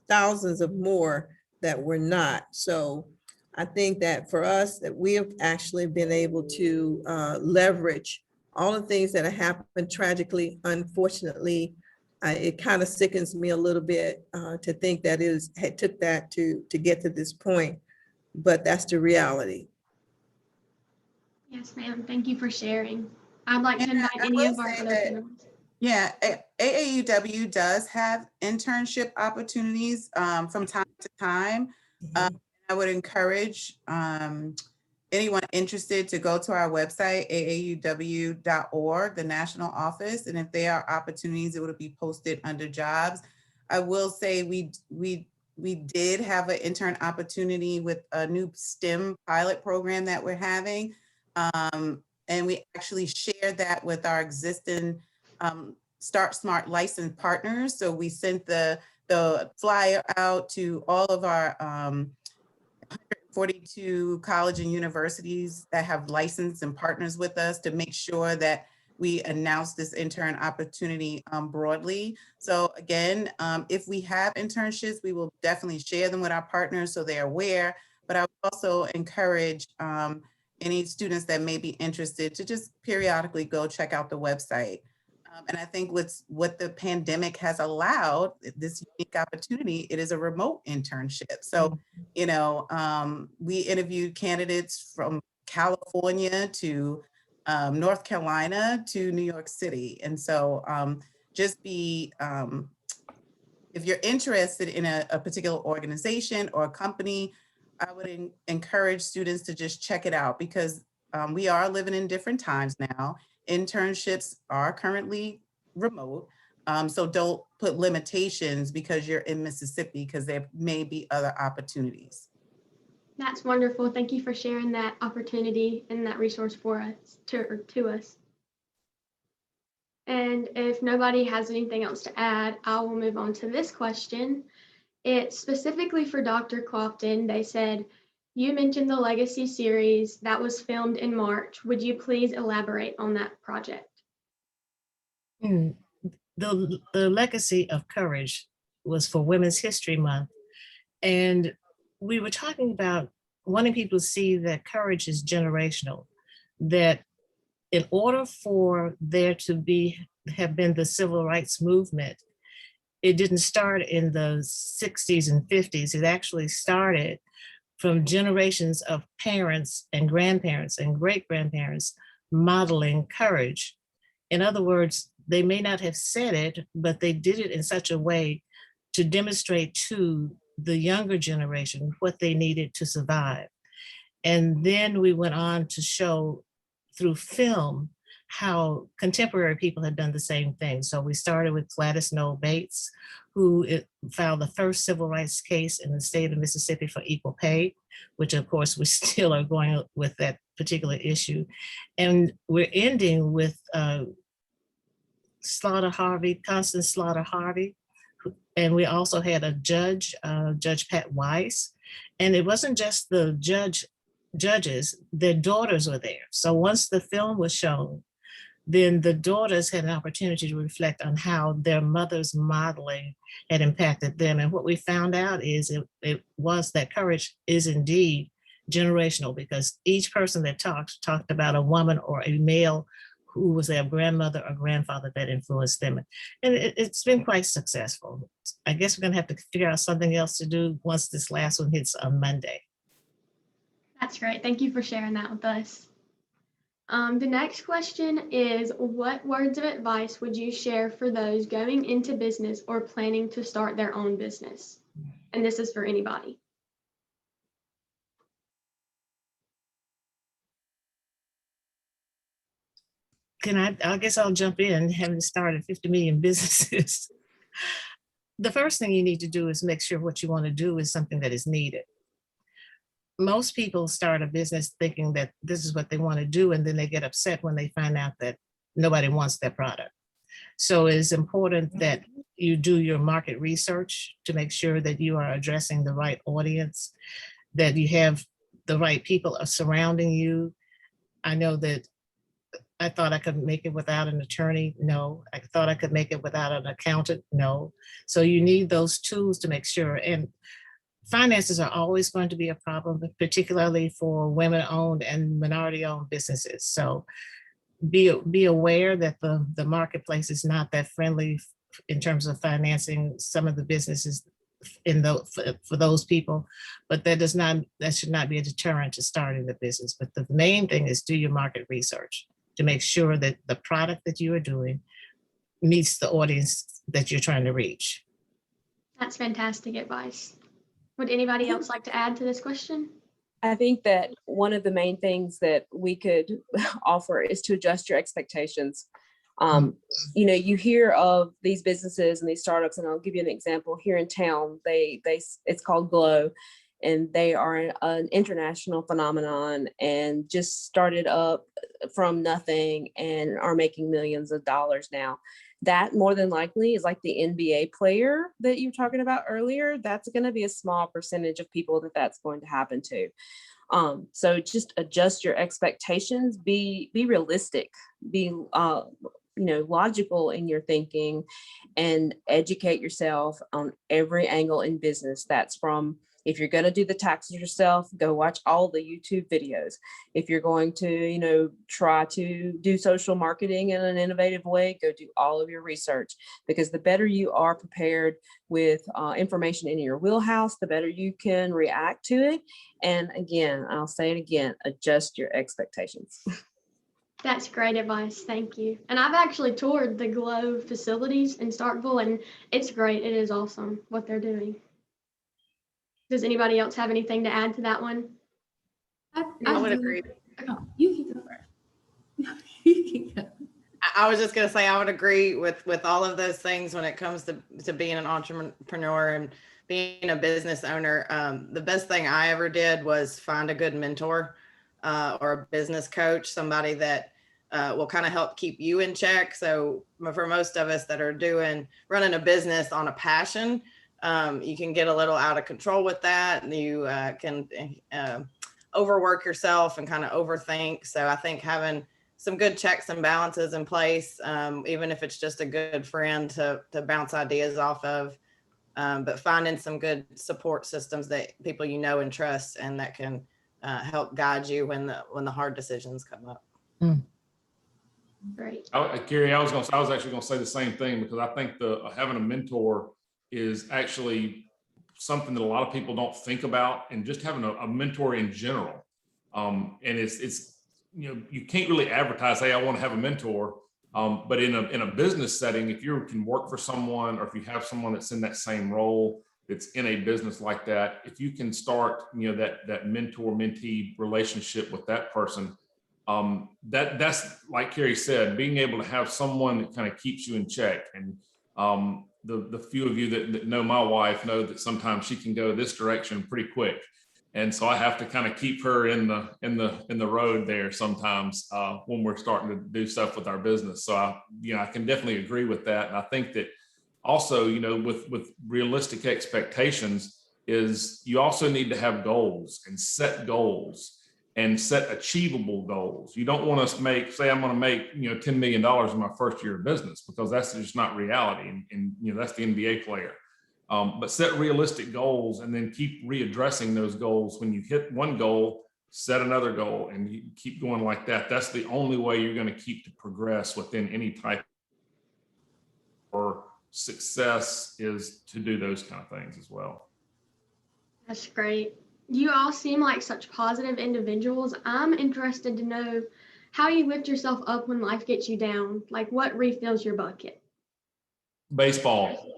thousands of more that were not. So I think that for us, that we have actually been able to leverage all the things that have happened tragically. Unfortunately, it kind of sickens me a little bit to think that it took that to get to this point, but that's the reality. Yes, ma'am. Thank you for sharing. I'd like to invite any of our other panelists. Yeah, AAUW does have internship opportunities from time to time. I would encourage anyone interested to go to our website, aauw.org, the national office, and if there are opportunities, it would be posted under jobs. I will say we did have an intern opportunity with a new STEM pilot program that we're having, and we actually shared that with our existing Start Smart licensed partners. So we sent the flyer out to all of our 142 college and universities that have licensed and partners with us to make sure that we announce this intern opportunity broadly. So again, if we have internships, we will definitely share them with our partners so they're aware, but I would also encourage any students that may be interested to just periodically go check out the website. And I think what the pandemic has allowed, this unique opportunity, it is a remote internship. So, you know, we interviewed candidates from California to North Carolina to New York City. And so just be, if you're interested in a particular organization or a company, I would encourage students to just check it out because we are living in different times now. Internships are currently remote. So don't put limitations because you're in Mississippi, because there may be other opportunities. That's wonderful. Thank you for sharing that opportunity and that resource for us, to us. And if nobody has anything else to add, I will move on to this question. It's specifically for Dr. Clopton. They said, you mentioned the Legacy series that was filmed in March. Would you please elaborate on that project? The Legacy of Courage was for Women's History Month. And we were talking about wanting people to see that courage is generational, that in order for there to have been the civil rights movement, it didn't start in the 60s and 50s. It actually started from generations of parents and grandparents and great-grandparents modeling courage. In other words, they may not have said it, but they did it in such a way to demonstrate to the younger generation what they needed to survive. And then we went on to show through film how contemporary people had done the same thing. So we started with Gladys Noel Bates, who filed the first civil rights case in the state of Mississippi for equal pay, which of course we still are going with that particular issue. And we're ending with Constance Slaughter Harvey. And we also had a judge, Judge Pat Weiss. And it wasn't just the judges, their daughters were there. So once the film was shown, then the daughters had an opportunity to reflect on how their mother's modeling had impacted them. And what we found out is it was that courage is indeed generational, because each person that talked about a woman or a male who was their grandmother or grandfather that influenced them. And it's been quite successful. I guess we're gonna have to figure out something else to do once this last one hits on Monday. That's great. Thank you for sharing that with us. The next question is, what words of advice would you share for those going into business or planning to start their own business? And this is for anybody. I guess I'll jump in, having started 50 million businesses. The first thing you need to do is make sure what you want to do is something that is needed. Most people start a business thinking that this is what they want to do, and then they get upset when they find out that nobody wants their product. So it's important that you do your market research to make sure that you are addressing the right audience, that you have the right people surrounding you. I know that I thought I could make it without an attorney. No. I thought I could make it without an accountant. No. So you need those tools to make sure. And finances are always going to be a problem, particularly for women-owned and minority-owned businesses. So be aware that the marketplace is not that friendly in terms of financing some of the businesses for those people, but that should not be a deterrent to starting the business. But the main thing is do your market research to make sure that the product that you are doing meets the audience that you're trying to reach. That's fantastic advice. Would anybody else like to add to this question? I think that one of the main things that we could offer is to adjust your expectations. You hear of these businesses and these startups, and I'll give you an example here in town. It's called Glow, and they are an international phenomenon and just started up from nothing and are making millions of dollars now. That more than likely is like the NBA player that you were talking about earlier. That's going to be a small percentage of people that's going to happen to. So just adjust your expectations, be realistic, be logical in your thinking, and educate yourself on every angle in business. That's from, if you're going to do the taxes yourself, go watch all the YouTube videos. If you're going to, try to do social marketing in an innovative way, go do all of your research, because the better you are prepared with information in your wheelhouse, the better you can react to it. And again, I'll say it again, adjust your expectations. That's great advice. Thank you. And I've actually toured the Glow facilities in Starkville, and it's great. It is awesome what they're doing. Does anybody else have anything to add to that one? I would agree. Oh, you can go first. You can go. I was just going to say, I would agree with all of those things when it comes to being an entrepreneur and being a business owner. The best thing I ever did was find a good mentor or a business coach, somebody that will kind of help keep you in check. So for most of us that are running a business on a passion, you can get a little out of control with that, and you can overwork yourself and kind of overthink. So I think having some good checks and balances in place, even if it's just a good friend to bounce ideas off of, but finding some good support systems that people and trust, and that can help guide you when the hard decisions come up. Great. Kerri, I was actually going to say the same thing, because I think having a mentor is actually something that a lot of people don't think about, and just having a mentor in general. And it's you can't really advertise, hey, I want to have a mentor. But in a business setting, if you can work for someone, or if you have someone that's in that same role, that's in a business like that, if you can start, that mentor-mentee relationship with that person, that's like Kerri said, being able to have someone that kind of keeps you in check. And the few of you that know my wife know that sometimes she can go this direction pretty quick. And so I have to kind of keep her in the road there sometimes when we're starting to do stuff with our business. So I can definitely agree with that. And I think that also, with realistic expectations, is you also need to have goals and set goals. and set achievable goals. You don't want to say I'm going to make $10 million in my first year of business, because that's just not reality. And that's the NBA player. But set realistic goals and then keep readdressing those goals. When you hit one goal, set another goal, and you keep going like that. That's the only way you're going to keep to progress within any type or success, is to do those kind of things as well. That's great. You all seem like such positive individuals. I'm interested to know how you lift yourself up when life gets you down. Like, what refills your bucket? Baseball.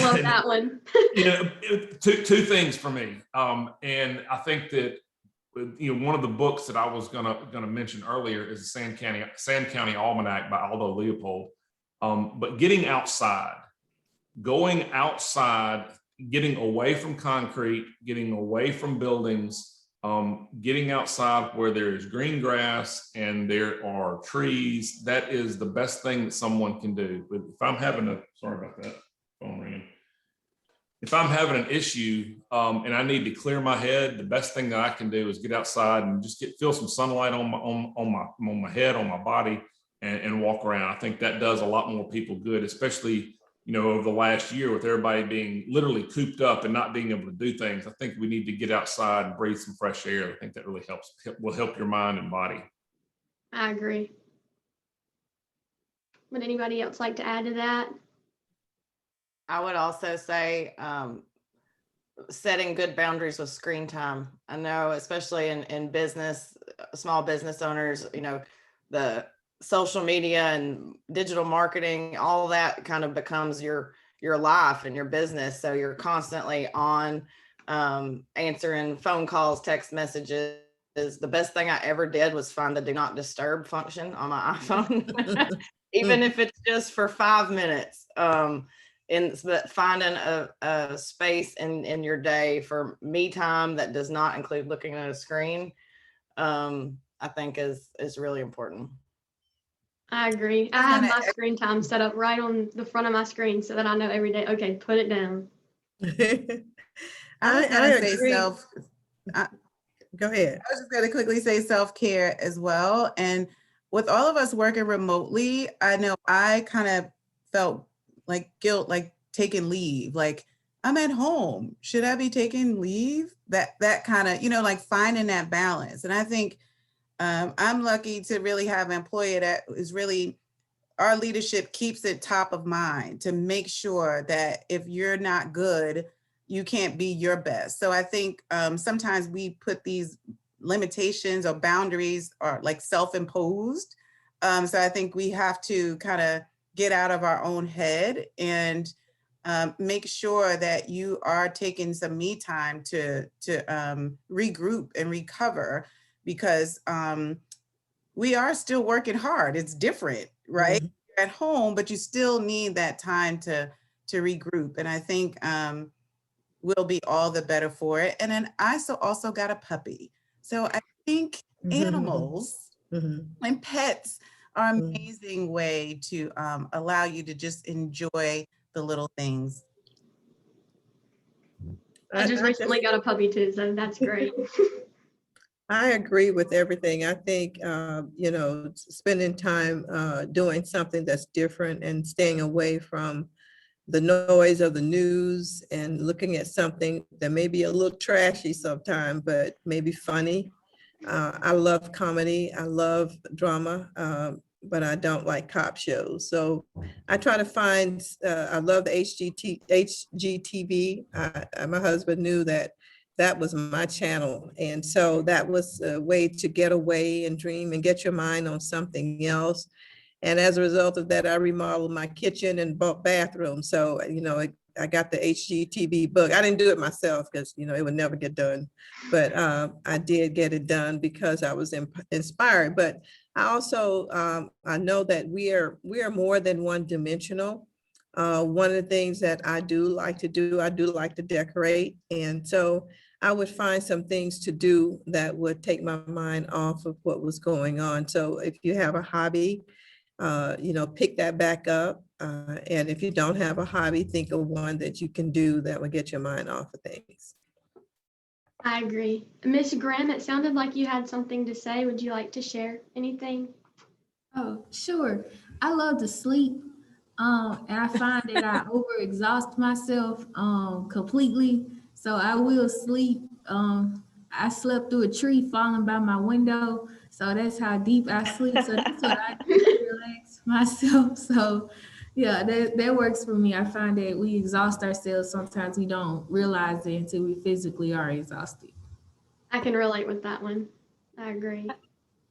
Love that one. Two things for me. And I think that one of the books that I was gonna mention earlier is the Sand County Almanac by Aldo Leopold. But getting outside, going outside, getting away from concrete, getting away from buildings, getting outside where there is green grass and there are trees, that is the best thing that someone can do. But if I'm having sorry about that, phone ringing. If I'm having an issue and I need to clear my head, the best thing that I can do is get outside and just feel some sunlight on my head, on my body, and walk around. I think that does a lot more people good, especially over the last year with everybody being literally cooped up and not being able to do things. I think we need to get outside and breathe some fresh air. I think that really will help your mind and body. I agree. Would anybody else like to add to that? I would also say setting good boundaries with screen time. I know, especially in business, small business owners, the social media and digital marketing, all that kind of becomes your life and your business. So you're constantly on answering phone calls, text messages. The best thing I ever did was find the do not disturb function on my iPhone, even if it's just for 5 minutes. But finding a space in your day for me time that does not include looking at a screen, I think is really important. I agree. I have my screen time set up right on the front of my screen so that I know every day, okay, put it down. I agree. Go ahead. I was just going to quickly say self-care as well. And with all of us working remotely, I know I kind of felt like guilt, like taking leave, like I'm at home. Should I be taking leave? That kind of, like finding that balance. And I think I'm lucky to really have an employer that is really, our leadership keeps it top of mind to make sure that if you're not good, you can't be your best. So I think sometimes we put these limitations or boundaries are like self-imposed. So I think we have to kind of get out of our own head and make sure that you are taking some me time to regroup and recover, because we are still working hard. It's different, right? Mm-hmm. You're at home, but you still need that time to regroup. And I think we'll be all the better for it. And then I also got a puppy. So I think animals and pets are an amazing way to allow you to just enjoy the little things. I just recently got a puppy too, so that's great. I agree with everything. I think, spending time doing something that's different and staying away from the noise of the news and looking at something that may be a little trashy sometimes, but maybe funny. I love comedy. I love drama, but I don't like cop shows. So I try to find, I love the HGTV. My husband knew that was my channel. And so that was a way to get away and dream and get your mind on something else. And as a result of that, I remodeled my kitchen and bathroom. So, I got the HGTV book. I didn't do it myself because, it would never get done. But I did get it done because I was inspired. But I also, I know that we are more than one dimensional. One of the things that I do like to do, I do like to decorate. And so I would find some things to do that would take my mind off of what was going on. So if you have a hobby, pick that back up. And if you don't have a hobby, think of one that you can do that will get your mind off of things. I agree. Miss Graham, it sounded like you had something to say. Would you like to share anything? Oh, sure. I love to sleep. And I find that I overexhaust myself completely. So I will sleep. I slept through a tree falling by my window. So that's how deep I sleep. So that's what I do to relax myself. So yeah, that works for me. I find that we exhaust ourselves. Sometimes we don't realize it until we physically are exhausted. I can relate with that one. I agree.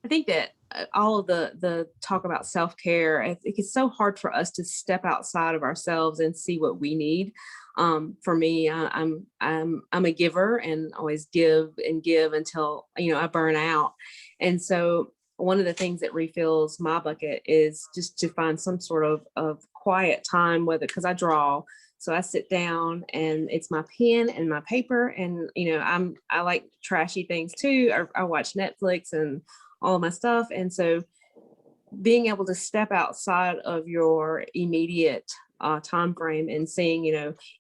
I think that all of the talk about self-care, I think it's so hard for us to step outside of ourselves and see what we need. For me, I'm a giver and always give and give until I burn out. And so one of the things that refills my bucket is just to find some sort of quiet time, whether because I draw. So I sit down and it's my pen and my paper, and I like trashy things too. I watch Netflix and all of my stuff. And so being able to step outside of your immediate time frame and seeing,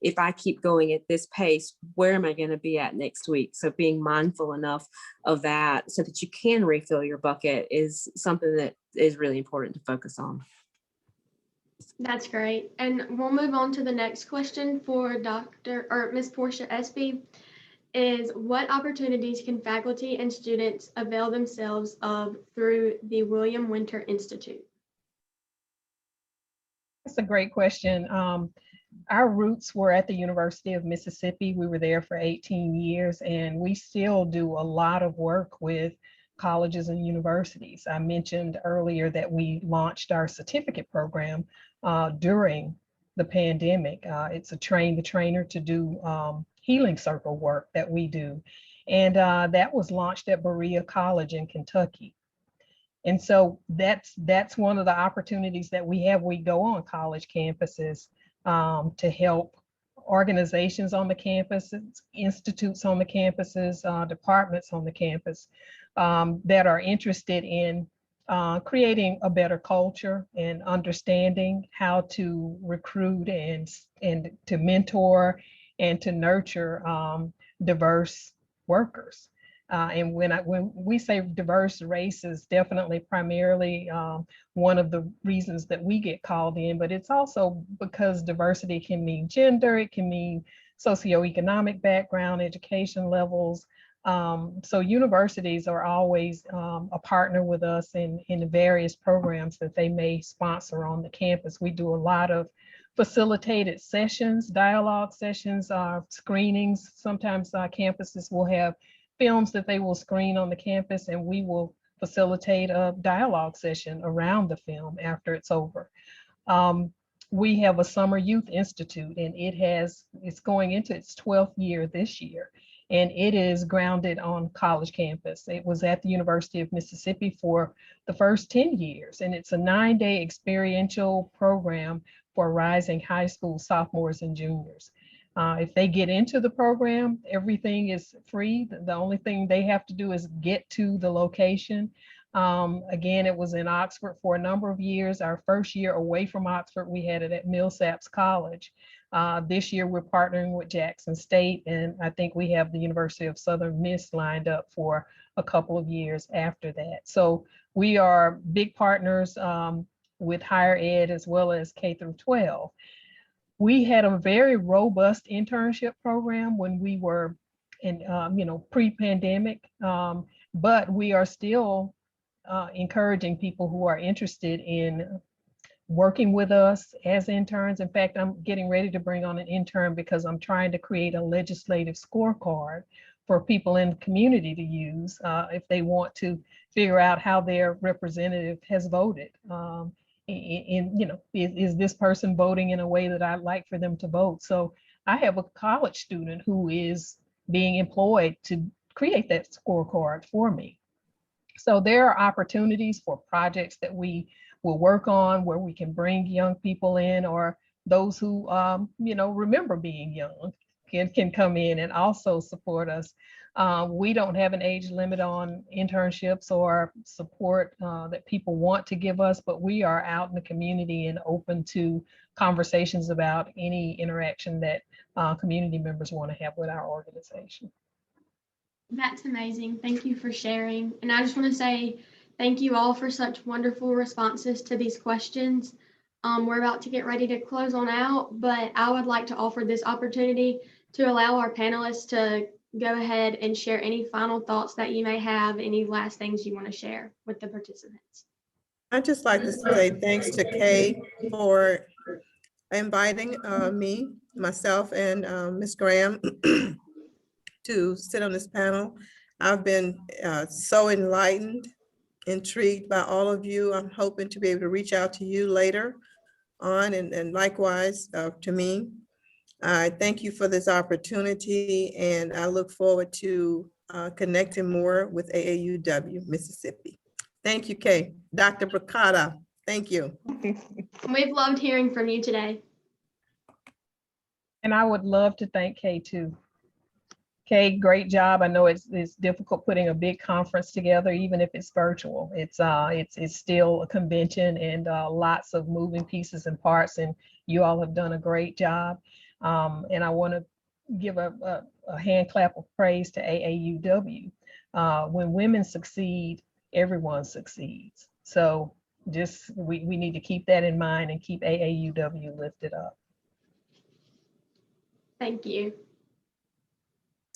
if I keep going at this pace, where am I going to be at next week? So being mindful enough of that so that you can refill your bucket is something that is really important to focus on. That's great. And we'll move on to the next question for Dr. or Miss Portia Espy. Is what opportunities can faculty and students avail themselves of through the William Winter Institute? That's a great question. Our roots were at the University of Mississippi. We were there for 18 years, and we still do a lot of work with colleges and universities. I mentioned earlier that we launched our certificate program during the pandemic. It's a train the trainer to do healing circle work that we do. And that was launched at Berea College in Kentucky. And so that's one of the opportunities that we have. We go on college campuses to help organizations on the campuses, institutes on the campuses, departments on the campus that are interested in creating a better culture and understanding how to recruit and to mentor and to nurture diverse workers. And when we say diverse, race is definitely primarily one of the reasons that we get called in, but it's also because diversity can mean gender, it can mean socioeconomic background, education levels. So universities are always a partner with us in the various programs that they may sponsor on the campus. We do a lot of facilitated sessions, dialogue sessions, screenings. Sometimes campuses will have films that they will screen on the campus, and we will facilitate a dialogue session around the film after it's over. We have a Summer Youth Institute, and it's going into its 12th year this year, and it is grounded on college campus. It was at the University of Mississippi for the first 10 years, and it's a 9-day experiential program for rising high school sophomores and juniors. If they get into the program, everything is free. The only thing they have to do is get to the location. Again, it was in Oxford for a number of years. Our first year away from Oxford, we had it at Millsaps College. This year, we're partnering with Jackson State, and I think we have the University of Southern Miss lined up for a couple of years after that. So we are big partners with higher ed as well as K through 12. We had a very robust internship program when we were in, pre-pandemic, but we are still encouraging people who are interested in working with us as interns. In fact, I'm getting ready to bring on an intern because I'm trying to create a legislative scorecard for people in the community to use if they want to figure out how their representative has voted. Is this person voting in a way that I'd like for them to vote? So I have a college student who is being employed to create that scorecard for me. So there are opportunities for projects that we will work on where we can bring young people in, or those who remember being young can come in and also support us. We don't have an age limit on internships or support that people want to give us, but we are out in the community and open to conversations about any interaction that community members want to have with our organization. That's amazing. Thank you for sharing. And I just want to say thank you all for such wonderful responses to these questions. We're about to get ready to close on out, but I would like to offer this opportunity to allow our panelists to go ahead and share any final thoughts that you may have, any last things you want to share with the participants. I'd just like to say thanks to Kay for inviting myself and Ms. Graham to sit on this panel. I've been so enlightened, intrigued by all of you. I'm hoping to be able to reach out to you later on and likewise to me. I thank you for this opportunity and I look forward to connecting more with AAUW Mississippi. Thank you, Kay. Dr. Bracata, thank you. We've loved hearing from you today. And I would love to thank Kay too. Kay, great job. I know it's difficult putting a big conference together, even if it's virtual. It's still a convention and lots of moving pieces and parts, and you all have done a great job. And I want to give a hand clap of praise to AAUW. When women succeed, everyone succeeds. So just we need to keep that in mind and keep AAUW lifted up. Thank you.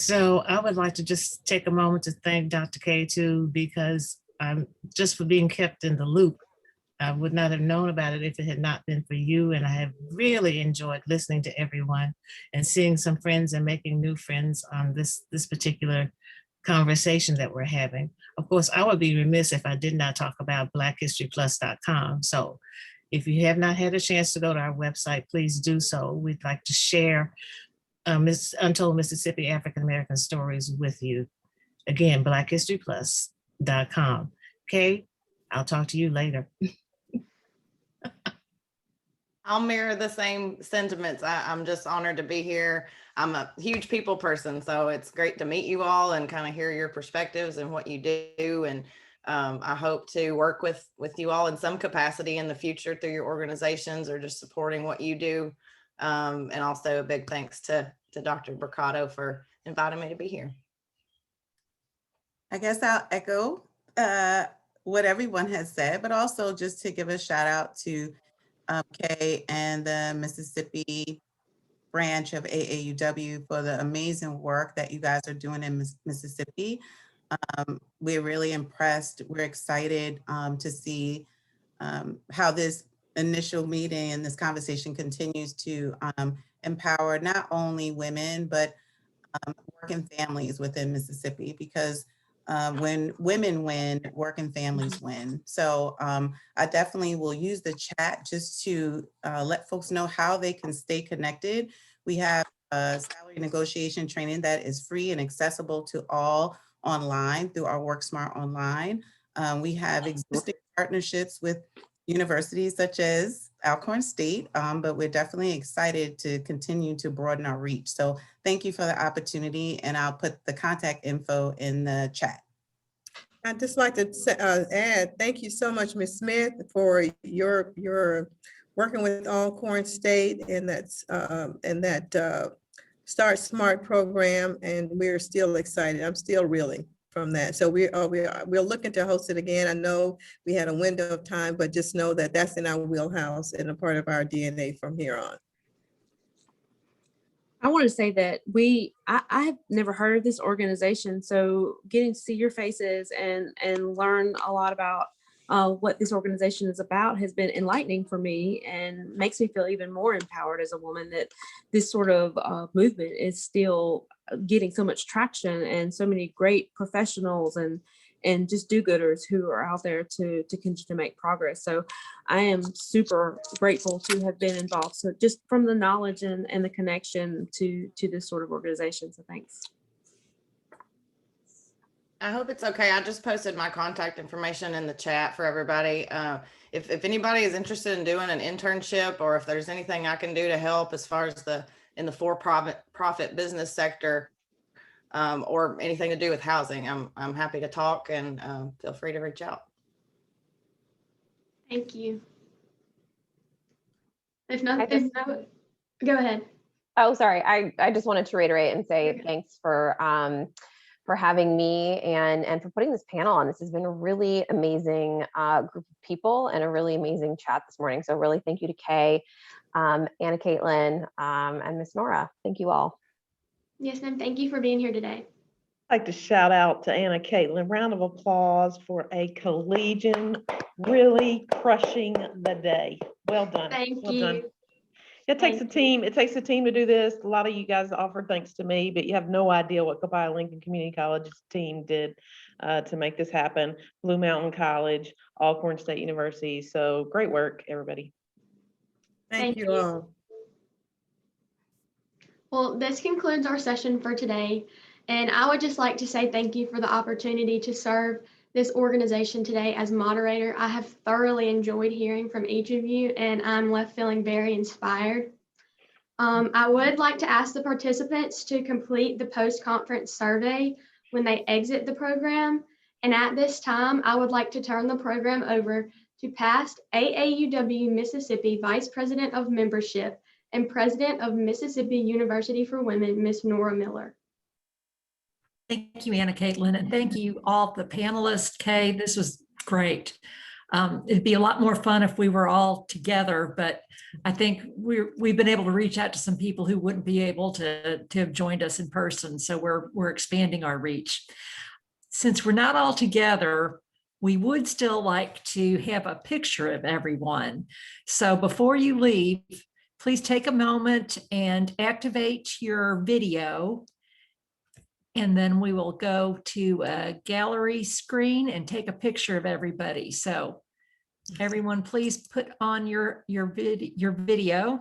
So I would like to just take a moment to thank Dr. K too, because just for being kept in the loop. I would not have known about it if it had not been for you. And I have really enjoyed listening to everyone and seeing some friends and making new friends on this particular conversation that we're having. Of course, I would be remiss if I did not talk about blackhistoryplus.com. So if you have not had a chance to go to our website, please do so. We'd like to share Untold Mississippi African American stories with you. Again, blackhistoryplus.com. Kay, I'll talk to you later. I'll mirror the same sentiments. I'm just honored to be here. I'm a huge people person, so it's great to meet you all and kind of hear your perspectives and what you do. And I hope to work with you all in some capacity in the future through your organizations or just supporting what you do. And also a big thanks to Dr. Bracata for inviting me to be here. I guess I'll echo what everyone has said, but also just to give a shout out to Kay and the Mississippi branch of AAUW for the amazing work that you guys are doing in Mississippi. We're really impressed. We're excited to see how this initial meeting and this conversation continues to empower not only women, but working families within Mississippi, because when women win, working families win. So I definitely will use the chat just to let folks know how they can stay connected. We have salary negotiation training that is free and accessible to all online through our Work Smart Online. We have existing partnerships with universities such as Alcorn State, but we're definitely excited to continue to broaden our reach. So thank you for the opportunity, and I'll put the contact info in the chat. I'd just like to add, thank you so much, Ms. Smith, for your working with Alcorn State and that Start Smart program, and we're still excited. I'm still reeling from that. So we're looking to host it again. I know we had a window of time, but just know that that's in our wheelhouse and a part of our DNA from here on. I want to say that I have never heard of this organization, so getting to see your faces and learn a lot about what this organization is about has been enlightening for me and makes me feel even more empowered as a woman that this sort of movement is still getting so much traction and so many great professionals and just do-gooders who are out there to continue to make progress. So I am super grateful to have been involved. So just from the knowledge and the connection to this sort of organization. So thanks. I hope it's okay. I just posted my contact information in the chat for everybody. If anybody is interested in doing an internship, or if there's anything I can do to help as far as in the for-profit business sector, or anything to do with housing, I'm happy to talk, and feel free to reach out. Thank you. If not, go ahead. Oh, sorry. I just wanted to reiterate and say thanks for for having me and for putting this panel on. This has been a really amazing group of people and a really amazing chat this morning. So really thank you to Kay, Anna Kaitlyn, and Miss Nora. Thank you all. Yes, ma'am. Thank you for being here today. I'd like to shout out to Anna Kaitlyn. Round of applause for a collegian really crushing the day. Well done. Thank Well you. done. It takes a team. It takes a team to do this. A lot of you guys offer thanks to me, but you have no idea what Copiah Lincoln Community College's team did to make this happen. Blue Mountain College, Alcorn State University. So great work, everybody. Thank you all. Well, this concludes our session for today. And I would just like to say thank you for the opportunity to serve this organization today as moderator. I have thoroughly enjoyed hearing from each of you, and I'm left feeling very inspired. I would like to ask the participants to complete the post-conference survey when they exit the program. And at this time, I would like to turn the program over to past AAUW Mississippi Vice President of Membership and President of Mississippi University for Women, Ms. Nora Miller. Thank you, Anna Kaitlyn, and thank you all, the panelists. Kay, this was great. It'd be a lot more fun if we were all together, but I think we've been able to reach out to some people who wouldn't be able to have joined us in person. So we're expanding our reach. Since we're not all together, we would still like to have a picture of everyone. So before you leave, please take a moment and activate your video. And then we will go to a gallery screen and take a picture of everybody. So everyone, please put on your video.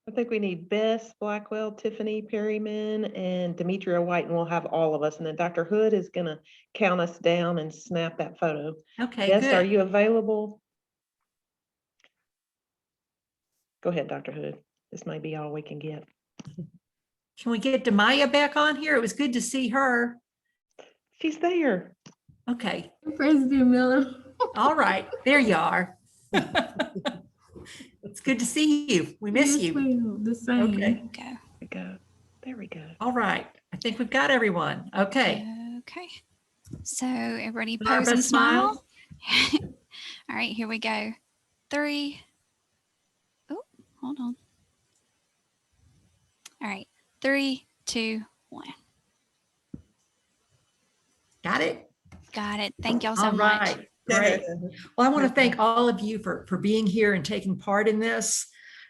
I think we need Bess Blackwell, Tiffany Perryman, and Demetria White, and we'll have all of us. And then Dr. Hood is going to count us down and snap that photo. Okay, Bess, good. are you available? Go ahead, Dr. Hood. This may be all we can get. Can we get Demyia back on here? It was good to see her. She's there. Okay. President Miller. All right, there you are. It's good to see you. We miss Yes, you. ma'am. The same. Okay. Go. There we go. There we go. All right. I think we've got everyone. Okay. Okay. So everybody pose Barbara, and smile. All right, here we go. 3. Oh, hold on. All right. 3, 2, 1. Got it? Got it. Thank y'all so All much. right. Great. Well, I want to thank all of you for being here and taking part in this,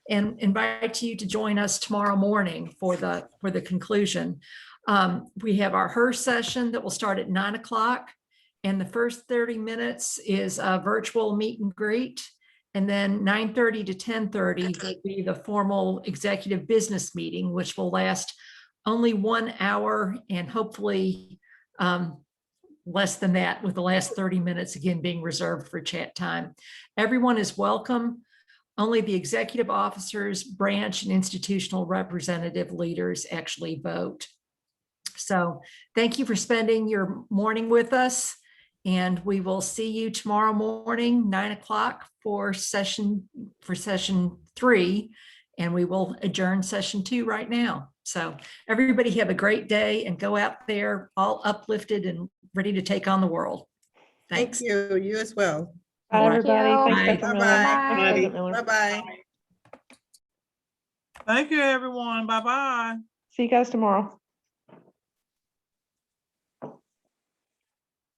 and invite you to join us tomorrow morning for the conclusion. We have our HER session that will start at 9 o'clock, and the first 30 minutes is a virtual meet and greet. And then 9:30 to 10:30 will be the formal executive business meeting, which will last only 1 hour and hopefully less than that, with the last 30 minutes again being reserved for chat time. Everyone is welcome. Only the executive officers, branch, and institutional representative leaders actually vote. So thank you for spending your morning with us. And we will see you tomorrow morning, 9 o'clock for session 3. And we will adjourn session 2 right now. So everybody have a great day and go out there all uplifted and ready to take on the world. Thanks. Thank you. You as well. Bye, everybody. Thanks, Bye. Dr. Miller. Bye-bye. Thanks, President Miller. Bye-bye. Thank you, everyone. Bye-bye. See you guys tomorrow.